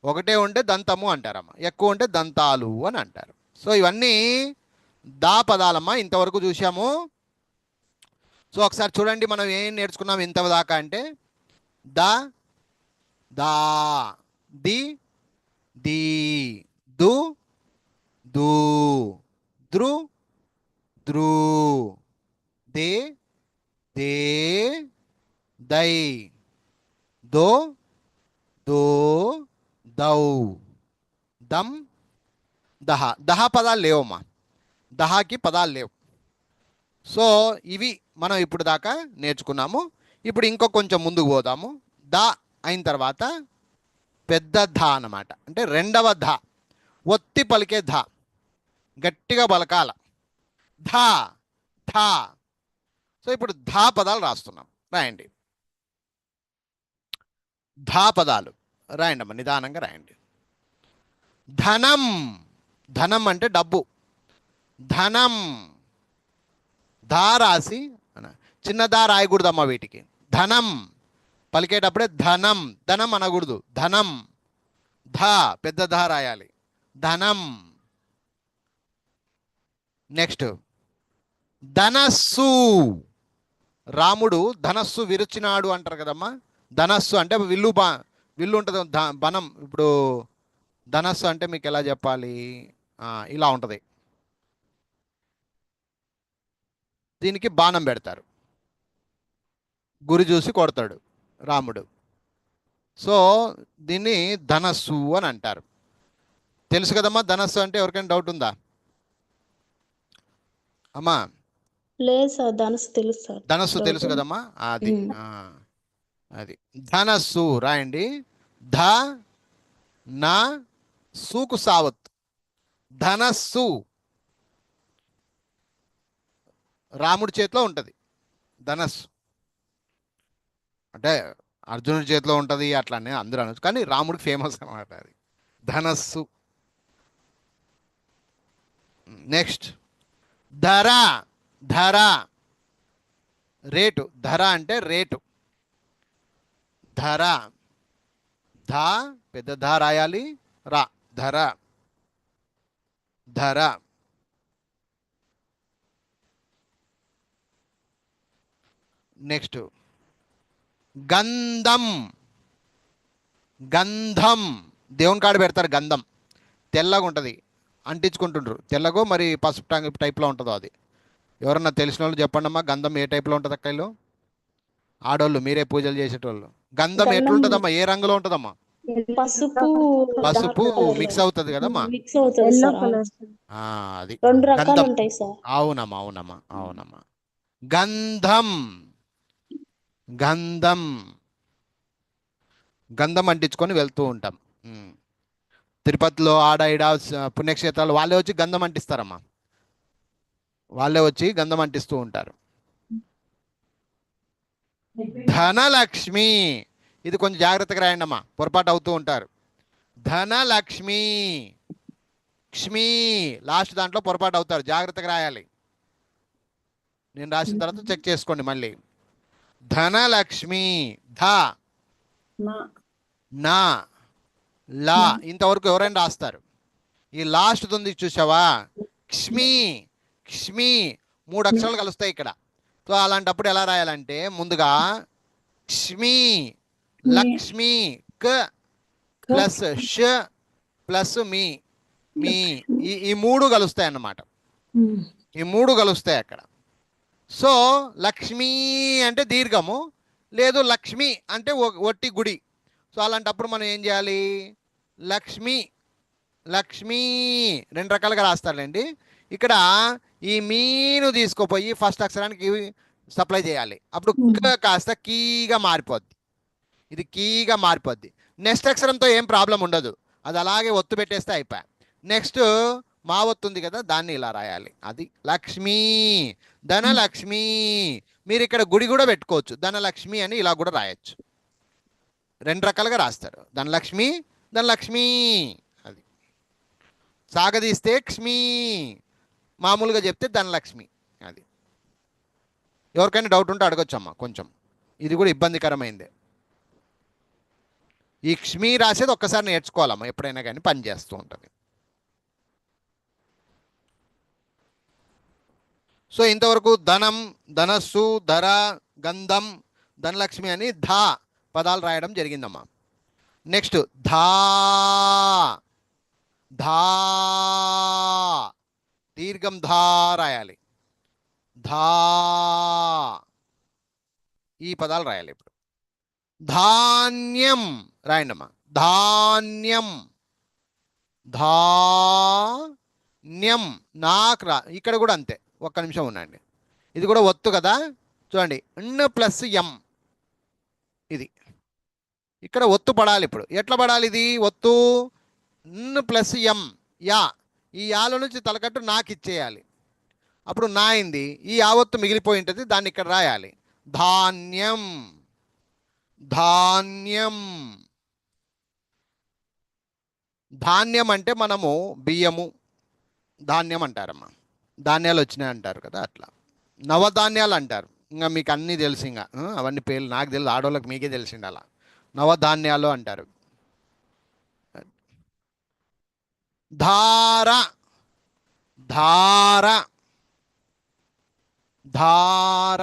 ఒకటే ఉంటే దంతము అంటారమ్మా, ఎక్కువ ఉంటే దంతాలు అని అంటారు. సో ఇవన్నీ దా పదాలమ్మా, ఇంతవరకు చూసాము. సో ఒకసారి చూడండి మనం ఏం నేర్చుకున్నాం ఇంతదాకా అంటే దా దా, ది ది, దు దు, ద్రు ద్రు, దే దే, దై, దో దో, దౌ, దమ్ దహ. దహ పదాలు లేవమ్మా, దహాకి పదాలు లేవు. సో ఇవి మనం ఇప్పుడు దాకా నేర్చుకున్నాము. ఇప్పుడు ఇంకో కొంచెం ముందుకు పోదాము. ద అయిన తర్వాత పెద్ద ధ అన్నమాట, అంటే రెండవ ధ, ఒత్తి పలికే ధ, గట్టిగా పలకాల ధ ధ. సో ఇప్పుడు ధా పదాలు రాస్తున్నాం, రాయండి. ధా పదాలు రాయండి అమ్మ, నిదానంగా రాయండి. ధనం. ధనం అంటే డబ్బు, ధనం. ధా రాసి చిన్న దా రాయకూడదమ్మా వీటికి. ధనం పలికేటప్పుడే ధనం, ధనం అనకూడదు, ధనం. ధ పెద్ద ధ రాయాలి, ధనం. నెక్స్ట్ ధనస్సు. రాముడు ధనస్సు విరిచినాడు అంటారు కదమ్మా. ధనస్సు అంటే విల్లు, విల్లు ఉంటుంది బనం. ఇప్పుడు ధనస్సు అంటే మీకు ఎలా చెప్పాలి, ఇలా ఉంటుంది, దీనికి బాణం పెడతారు, గురి చూసి కొడతాడు రాముడు. సో దీన్ని ధనస్సు అని అంటారు. తెలుసు కదమ్మా ధనస్సు అంటే? ఎవరికైనా డౌట్ ఉందా అమ్మా? లేదు సార్, ధనుసు తెలుసు సార్. ధనస్సు తెలుసు కదమ్మా, అది అది ధనస్సు రాయండి. ధ నా సూకు సావత్, ధనస్సు. రాముడి చేతిలో ఉంటుంది ధనస్సు, అంటే అర్జునుడి చేతిలో ఉంటుంది అట్లానే అందరూ అనొచ్చు, కానీ రాముడికి ఫేమస్ అన్నమాట అది ధనస్సు. నెక్స్ట్ ధర. ధర రేటు, ధర అంటే రేటు, ధర. ధ పెద్ద ధ రాయాలి, రా, ధర ధర. నెక్స్ట్ గంధం. గంధం దేవుని కాడ పెడతారు, గంధం తెల్లగా ఉంటుంది, అంటించుకుంటుండ్రు, తెల్లగో మరి పసుపు టైప్లో ఉంటుందో అది. ఎవరన్నా తెలిసిన వాళ్ళు చెప్పండి అమ్మా, గంధం ఏ టైప్లో ఉంటుంది అక్కల్లో? ఆడోళ్ళు మీరే పూజలు చేసేటోళ్ళు, గంధం ఎట్లుంటుందమ్మా, ఏ రంగులో ఉంటుందమ్మా? పసుపు పసుపు మిక్స్ అవుతుంది కదమ్మా, మిక్స్ అవుతుంది సార్. అది రెండు రకాలు గంధం. ఉంటాయి సార్. అవునమ్మా అవునమ్మా అవునమ్మా. గంధం. గంధం గంధం అంటించుకొని వెళ్తూ ఉంటాం. తిరుపతిలో ఆడ ఈడ పుణ్యక్షేత్రాలు వాళ్ళే వచ్చి గంధం అంటిస్తారమ్మా, వాళ్ళే వచ్చి గంధం అంటిస్తూ ఉంటారు. ధనలక్ష్మి. ఇది కొంచెం జాగ్రత్తగా రాయండి అమ్మా, పొరపాటు అవుతూ ఉంటారు. ధనలక్ష్మి. క్ష్మి లాస్ట్ దాంట్లో పొరపాటు అవుతారు, జాగ్రత్తగా రాయాలి. నేను రాసిన తర్వాత చెక్ చేసుకోండి మళ్ళీ. ధనలక్ష్మి. ధ నా లా, ఇంతవరకు ఎవరైనా రాస్తారు. ఈ లాస్ట్ ఉంది చూసావా, క్ష్మి. క్ష్మి 3 అక్షరాలు కలుస్తాయి ఇక్కడ. సో అలాంటప్పుడు ఎలా రాయాలంటే ముందుగా క్ష్మి లక్ష్మి క ప్లస్ ష ప్లస్ మీ మీ ఈ మూడు కలుస్తాయి అన్నమాట. ఈ మూడు కలుస్తాయి అక్కడ. సో లక్ష్మి అంటే దీర్ఘము, లేదు లక్ష్మి అంటే ఒట్టి గుడి. సో అలాంటప్పుడు మనం ఏం చేయాలి? లక్ష్మి లక్ష్మి రెండు రకాలుగా రాస్తారులేండి. ఇక్కడ ఈ మీను తీసుకుపోయి ఫస్ట్ అక్షరానికి సప్లై చేయాలి. అప్పుడు క కాస్త కీగా మారిపోద్ది. ఇది కీగా మారిపోద్ది. నెక్స్ట్ అక్షరంతో ఏం ప్రాబ్లం ఉండదు, అది అలాగే ఒత్తు పెట్టేస్తే అయిపోయా. నెక్స్ట్ మా ఒత్తు ఉంది కదా, దాన్ని ఇలా రాయాలి. అది లక్ష్మి ధనలక్ష్మి. మీరు ఇక్కడ గుడి కూడా పెట్టుకోవచ్చు, ధనలక్ష్మి అని ఇలా కూడా రాయొచ్చు. రెండు రకాలుగా రాస్తారు, ధనలక్ష్మి ధనలక్ష్మి. అది సాగదీస్తే క్ష్మి, మామూలుగా చెప్తే ధనలక్ష్మి. అది ఎవరికైనా డౌట్ ఉంటే అడగొచ్చమ్మా. కొంచెం ఇది కూడా ఇబ్బందికరమైందే. ఈ క్ష్మి రాసేది ఒక్కసారి నేర్చుకోవాలమ్మా, ఎప్పుడైనా కానీ పని చేస్తూ ఉంటుంది. సో ఇంతవరకు ధనం, ధనస్సు, ధర, గంధం, ధనలక్ష్మి అని ధా పదాలు రాయడం జరిగిందమ్మా. నెక్స్ట్ ధా ధా దీర్ఘం ధా రాయాలి. ధా ఈ పదాలు రాయాలి. ఇప్పుడు ధాన్యం రాయండి అమ్మా. ధాన్యం ధాన్యం నాకు రా. ఇక్కడ కూడా అంతే, ఒక్క నిమిషం ఉండండి. ఇది కూడా ఒత్తు కదా, చూడండి న్ ప్లస్ ఎం. ఇది ఇక్కడ ఒత్తు పడాలి. ఇప్పుడు ఎట్లా పడాలి? ఇది ఒత్తు న్ ప్లస్ ఎం యా. ఈ యాలో నుంచి తలకట్టు నాకు ఇచ్చేయాలి. అప్పుడు నా అయింది. ఈ యావత్తు మిగిలిపోయి ఉంటుంది, దాన్ని ఇక్కడ రాయాలి. ధాన్యం ధాన్యం. ధాన్యం అంటే మనము బియ్యము ధాన్యం అంటారమ్మా. ధాన్యాలు వచ్చినాయి అంటారు కదా, అట్లా నవధాన్యాలు అంటారు. ఇంకా మీకు అన్నీ తెలుసు, ఇంకా అవన్నీ పేర్లు నాకు తెలుసు, ఆడవాళ్ళకి మీకే తెలిసింది. అలా నవధాన్యాలు అంటారు. ధార ధార ధార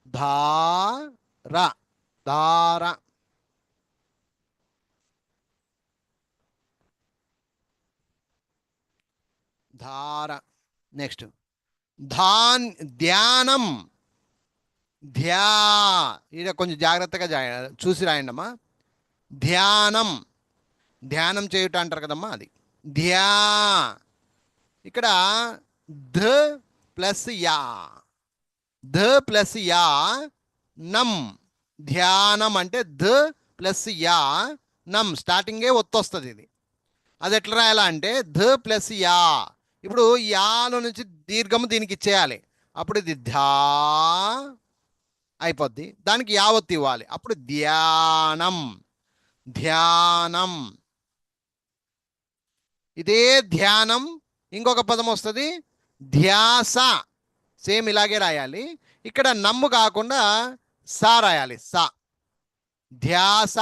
ధార ధార. ధార. నెక్స్ట్ ధ్యానం ధ్యా. ఇది కొంచెం జాగ్రత్తగా చూసి రాయండి అమ్మా. ధ్యానం ధ్యానం చేయుట అంటారు కదమ్మా, అది ధ్యా. ఇక్కడ ధ ప్లస్ యా, ధ ప్లస్ యా నం. ధ్యానం అంటే ధ ప్లస్ యా నం, స్టార్టింగే ఒత్తొస్తుంది. ఇది అది ఎట్లా రాయాలా అంటే ధ ప్లస్ యా. ఇప్పుడు యాలో నుంచి దీర్ఘము దీనికి ఇచ్చేయాలి. అప్పుడు ఇది ధ్యా అయిపోద్ది, దానికి యావత్తు ఇవ్వాలి. అప్పుడు ధ్యానం ధ్యానం. ఇదే ధ్యానం ఇంకొక పదం వస్తుంది ధ్యాస. సేమ్ ఇలాగే రాయాలి. ఇక్కడ నమ్ము కాకుండా సా రాయాలి. సా ధ్యాస.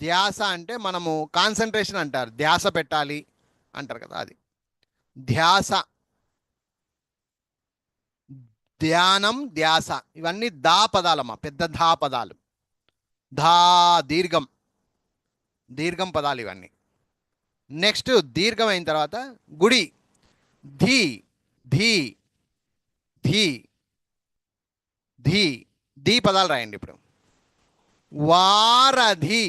ధ్యాస అంటే మనము కాన్సన్ట్రేషన్ అంటారు, ధ్యాస పెట్టాలి అంటారు కదా, అది ధ్యాస. ధ్యానం ధ్యాస ఇవన్నీ దా పదాలమ్మా, పెద్ద ధా పదాలు. ధా దీర్ఘం, దీర్ఘం పదాలు ఇవన్నీ. నెక్స్ట్ దీర్ఘం అయిన తర్వాత గుడి ధీ ధీ ధీ ధీ. ధీ పదాలు రాయండి. ఇప్పుడు వారధి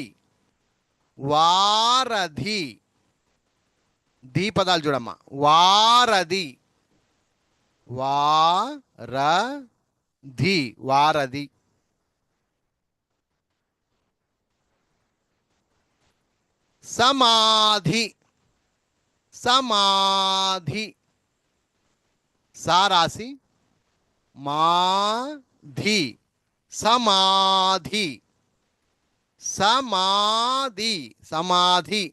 వారధి. ధీ పదాలు చూడమ్మా. వారధి వారధి వారధి. సమాధి సమాధి. సా రాసి మాధి సమాధి సమాధి సమాధి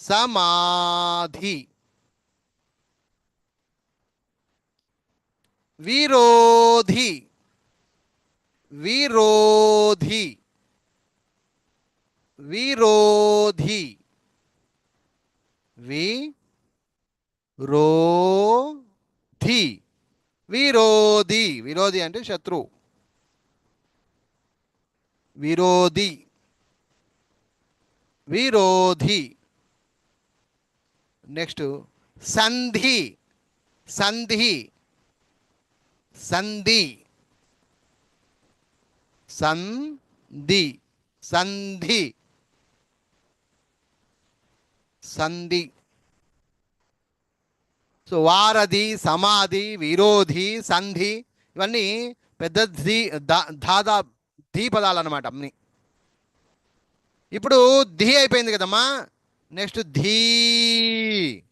సమాధి. విరోధి విరోధి విరోధి రోధి. విరోధి. విరోధి అంటే శత్రువు. విరోధి. విరోధి. నెక్స్ట్ సంధి. సంధి. సంధి. సంధి. సంధి. సంధి. సో వారధి, సమాధి, విరోధి, సంధి ఇవన్నీ పెద్ద ధాదా ధీ పదాలు అన్నమాట అన్ని. ఇప్పుడు ధీ అయిపోయింది కదమ్మా. నెక్స్ట్ ధీ.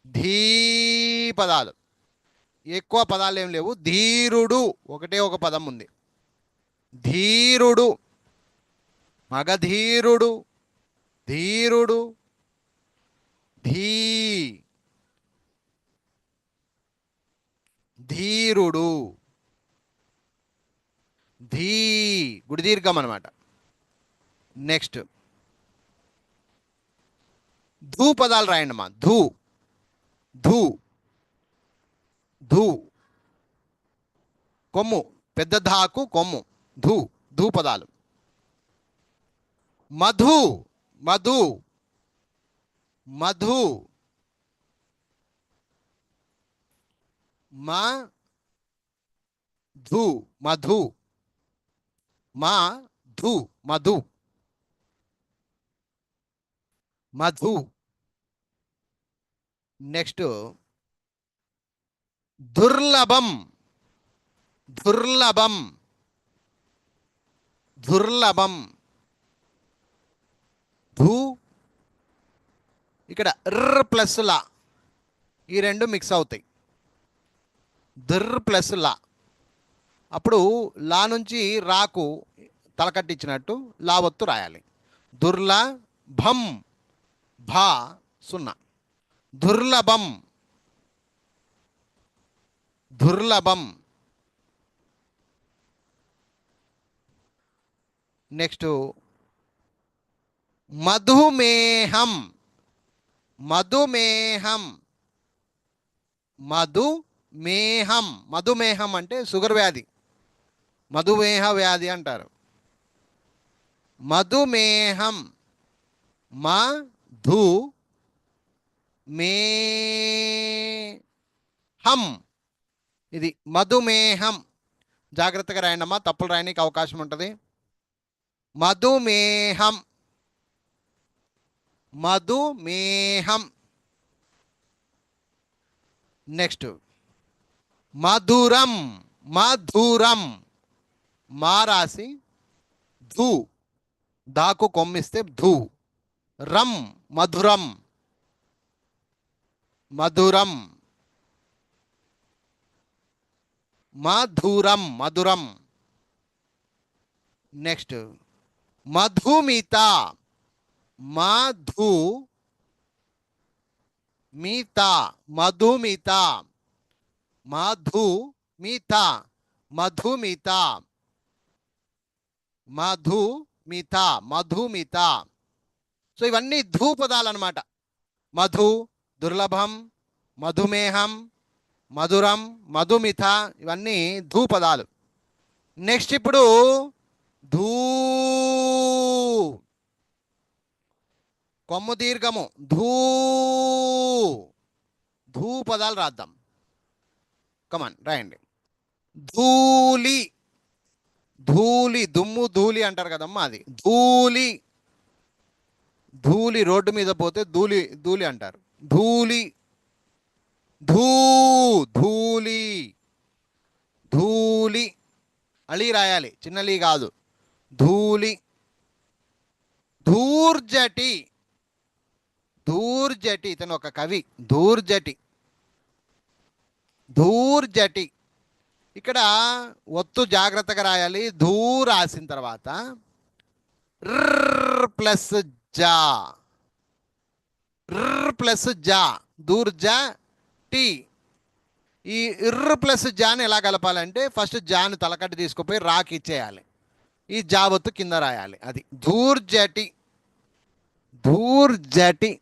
ధీ పదాలు. ఎక్కువ పదాలు ఏం లేవు. ధీరుడు ఒకటే ఒక పదం ఉంది. ధీరుడు. మగధీరుడు. ధీరుడు. ధీ. ధీరుడు. ధీ గుడి దీర్ఘం అనమాట. నెక్స్ట్ ధూ పదాలు రాయండి అమ్మా. ధూ. ధూ. ధూ. కొమ్ము. పెద్ద ధాకు కొమ్ము. ధూ. ధూ పదాలు. మధు. మధు. మధు. మధు. మధు. మధు. మధు. మధు. నెక్స్ట్ దుర్లభం. దుర్లభం. దుర్లభం. ధూ. ఇక్కడ ర్ ప్లస్ లా ఈ రెండు మిక్స్ అవుతాయి. దుర్ ప్లస్ లా. అప్పుడు లా నుంచి రాకు తలకట్టించినట్టు లా ఒత్తు రాయాలి. దుర్లభం. భా సున్నా. దుర్లభం. దుర్లభం. నెక్స్ట్ మధుమేహం. మధుమేహం. మధుమేహం. మధుమేహం అంటే షుగర్ వ్యాధి. మధుమేహ వ్యాధి అంటారు. మధుమేహం. మధు మేహం. ఇది మధుమేహం. జాగ్రత్తగా రాయండమ్మా, తప్పులు రాయడానికి అవకాశం ఉంటుంది. మధుమేహం. మధుమేహం. నెక్స్ట్ మధురం. మధురం. మా రాసి ధూ. దాకు కొమ్మిస్తే ధూ. రం. మధురం. మధురం. మధురం. మధురం. నెక్స్ట్ మధుమిత. మధు మిత. మధుమిత. మధుమిత. మధుమిత. మధుమిత. మధుమిత. సో ఇవన్నీ ధూ పదాలు అనమాట. మధు, దుర్లభం, మధుమేహం, మధురం, మధుమిత ఇవన్నీ ధూ పదాలు. నెక్స్ట్ ఇప్పుడు ధూ. కొమ్ము దీర్ఘము. ధూ. ధూ పదాలు రాద్దాం. కమాన్ రాయండి. ధూళి. ధూళి. దుమ్ము ధూళి అంటారు కదమ్మా, అది ధూళి. ధూళి. రోడ్డు మీద పోతే ధూళి ధూళి అంటారు. ధూళి. ధూ. ధూళి. ధూళి. అళి రాయాలి, చిన్నలి కాదు. ధూళి. ధూర్జటి. ధూర్జటి. ఇతను ఒక కవి. ధూర్జటి. ధూర్జటి. ఇక్కడ ఒత్తు జాగ్రత్తగా రాయాలి. ధూ రాసిన తర్వాత ర్ ప్లస్ జా. ర్ ప్లస్ జా. ధూర్జటి. ఈ ఇర్ర ప్లస్ జాని ఎలా కలపాలంటే ఫస్ట్ జాను తలకట్టు తీసుకుపోయి రాకి ఇచ్చేయాలి. ఈ జావత్తు కింద రాయాలి. అది ధూర్జటి. ధూర్జటి.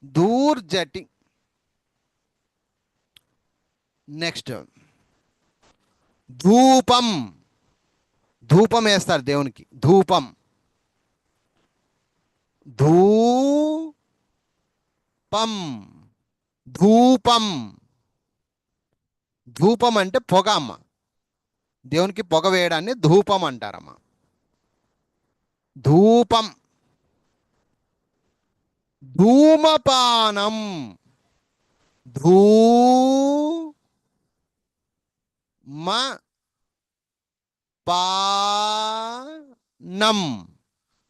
దూర్జటి. నెక్స్ట్ ధూపం. ధూపం వేస్తారు దేవునికి. ధూపం. ధూపం. ధూపం. ధూపం అంటే పొగ అమ్మ. దేవునికి పొగ వేయడాన్ని ధూపం అంటారమ్మ. ధూపం. ధూమపానం. ధూమపానం.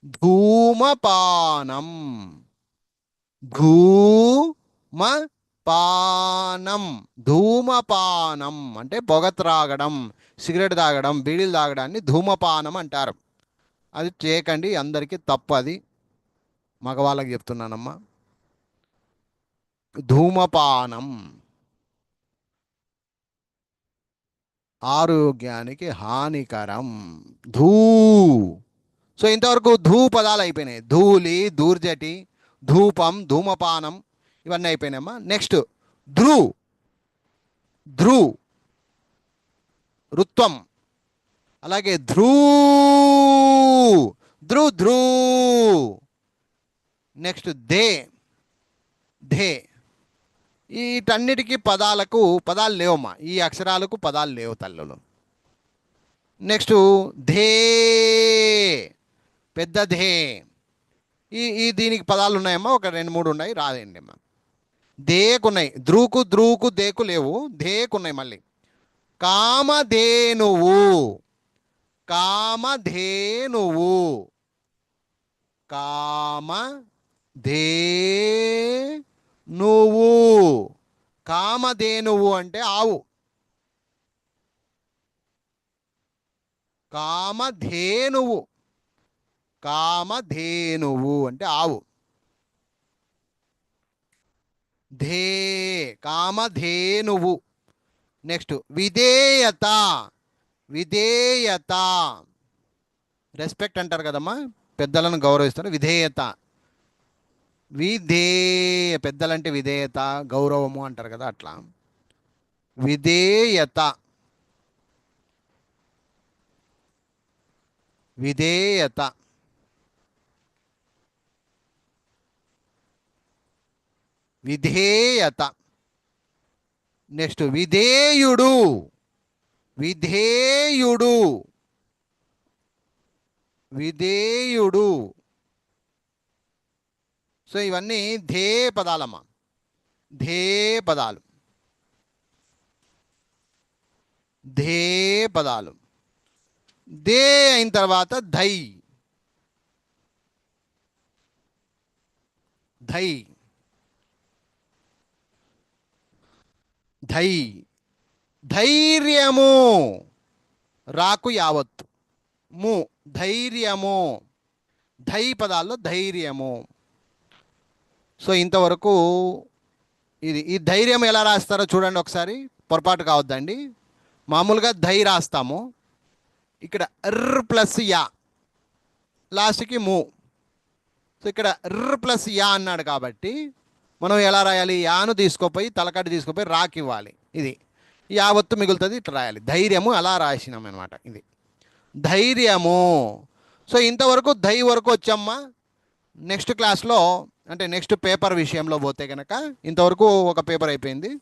ధూమపానం. ధూమపానం. ధూమపానం అంటే పొగ త్రాగడం, సిగరెట్ తాగడం, బీడీలు తాగడాన్ని ధూమపానం అంటారు. అది చేయకండి, అందరికీ తప్పు. అది మగవాళ్ళకి చెప్తున్నానమ్మా. ధూమపానం ఆరోగ్యానికి హానికరం. ధూ. సో ఇంతవరకు ధూ పదాలు అయిపోయినాయి. ధూళి, దూర్జటి, ధూపం, ధూమపానం ఇవన్నీ అయిపోయినాయమ్మా. నెక్స్ట్ ధ్రు. ధ్రు రుత్వం. అలాగే ధ్రూ. ధ్రు ధ్రూ. Next they. ధే. వీటన్నిటికీ పదాలు లేవమ్మా. ఈ అక్షరాలకు పదాలు లేవు తల్లులు. నెక్స్ట్ ధే. పెద్ద ధే. ఈ దీనికి పదాలు ఉన్నాయమ్మా, ఒక 2-3 ఉన్నాయి, రాదండి అమ్మా. దేకున్నాయి. ధ్రుకు ద్రూకు దేకు లేవు, ధేకున్నాయి మళ్ళీ. కామధేనువు. కామధేనువు. కామధేనువు. కామధేనువు అంటే ఆవు. కామధేనువు. కామధేనువు అంటే ఆవు. ధే. కామధేనువు. నెక్స్ట్ విధేయత. విధేయత రెస్పెక్ట్ అంటారు కదమ్మా, పెద్దలను గౌరవిస్తారు. విధేయత. పెద్దలంటే విధేయత, గౌరవము అంటారు కదా, అట్లా విధేయత. విధేయత. విధేయత. నెక్స్ట్ విధేయుడు. విధేయుడు. విధేయుడు. సో ఇవన్నీ ధే పదాలమ్మా. ధే పదాలు. ధే పదాలు. దే అయిన తర్వాత ధై. ధై. ధై. ధైర్యము. రాకు యావత్తు. ము. ధైర్యము. ధై పదాల్లో ధైర్యము. సో ఇంతవరకు ఈ ధైర్యం ఎలా రాస్తారో చూడండి ఒకసారి, పొరపాటు కావద్దండి. మామూలుగా ధై రాస్తాము, ఇక్కడ ర్ ప్లస్ యా, లాస్ట్కి ము. సో ఇక్కడ ర్ ప్లస్ యా అన్నాడు కాబట్టి మనం ఎలా రాయాలి? యాను తీసుకోపోయి తలకట్టు తీసుకోపోయి రాకివ్వాలి. ఇది యావత్తు మిగులుతుంది, ఇట్లా రాయాలి. ధైర్యము అలా రాసినాం అనమాట. ఇది ధైర్యము. సో ఇంతవరకు ధై వరకు వచ్చామ్మా. నెక్స్ట్ క్లాస్లో అంటే నెక్స్ట్ పేపర్ విషయంలో పోతే కనుక ఇంతవరకు ఒక పేపర్ అయిపోయింది.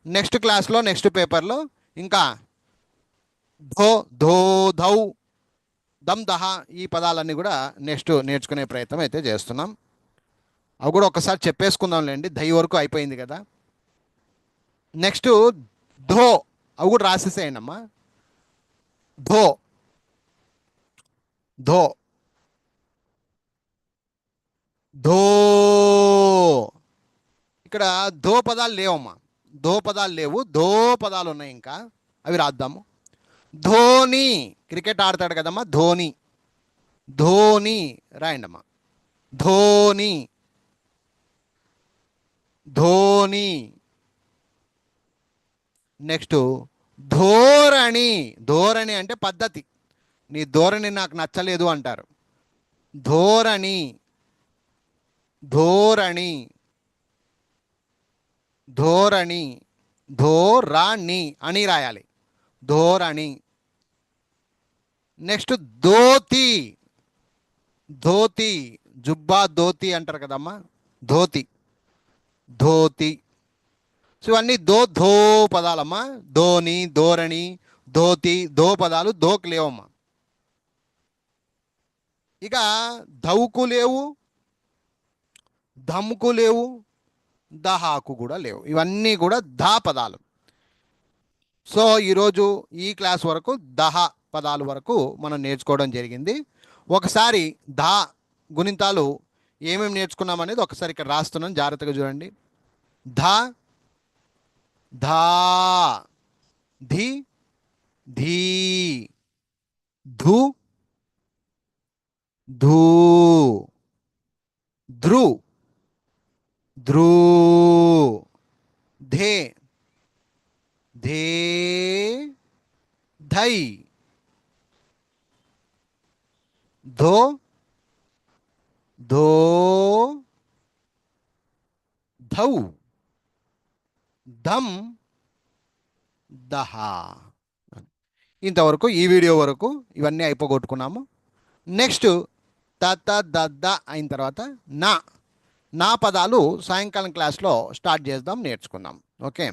నెక్స్ట్ క్లాస్లో నెక్స్ట్ పేపర్లో ఇంకా ధో, ధో, ధౌ, దమ్, దహ ఈ పదాలన్నీ కూడా నెక్స్ట్ నేర్చుకునే ప్రయత్నం అయితే చేస్తున్నాం. అవి కూడా ఒకసారి చెప్పేసుకుందాంలేండి. ధై వరకు అయిపోయింది కదా. నెక్స్ట్ ధో, అవి కూడా రాసేసేయండి అమ్మా. ధో. ధో. ధో. ఇక్కడ ధో పదాలు లేవమ్మా. ధో పదాలు లేవు, ధో పదాలు ఉన్నాయి ఇంకా, అవి రాద్దాము. ధోని. క్రికెట్ ఆడతాడు కదమ్మా, ధోని. ధోని రాయండి అమ్మా. ధోని. ధోని. నెక్స్ట్ ధోరణి. ధోరణి అంటే పద్ధతి. నీ ధోరణి నాకు నచ్చలేదు అంటారు. ధోరణి. ధోరణి. ధోరణి, ధోరణి అని రాయాలి, ధోరణి. నెక్స్ట్ ధోతి, ధోతి, జుబ్బా ధోతి అంటారు కదమ్మా, ధోతి, ధోతి. సో ఇవన్నీ ధో పదాలమ్మా. ధోని, ధోరణి, ధోతి, ధో పదాలు ధోకు లేవమ్మా. ఇక ధౌకు లేవు, ధమ్కు లేవు, దహాకు కూడా లేవు. ఇవన్నీ కూడా ధా పదాలు. సో ఈరోజు ఈ క్లాస్ వరకు దహ పదాలు వరకు మనం నేర్చుకోవడం జరిగింది. ఒకసారి ధా గుణింతాలు ఏమేమి నేర్చుకున్నాం అనేది ఒకసారి ఇక్కడ రాస్తున్నాను, జాగ్రత్తగా చూడండి. ధా, ధా, ధి, ధీ, ధు, ధూ, ధృ, ధ్రూ, ధే, ధే, ధై, ధో, ధో, ధౌ, ధమ్, దహ. ఇంతవరకు ఈ వీడియో వరకు ఇవన్నీ అయిపోగొట్టుకున్నాము. నెక్స్ట్ తత దద్ద అయిన తర్వాత నా పదాలు సాయంకాలం క్లాస్లో స్టార్ట్ చేద్దాం, నేర్చుకుందాం. ఓకే.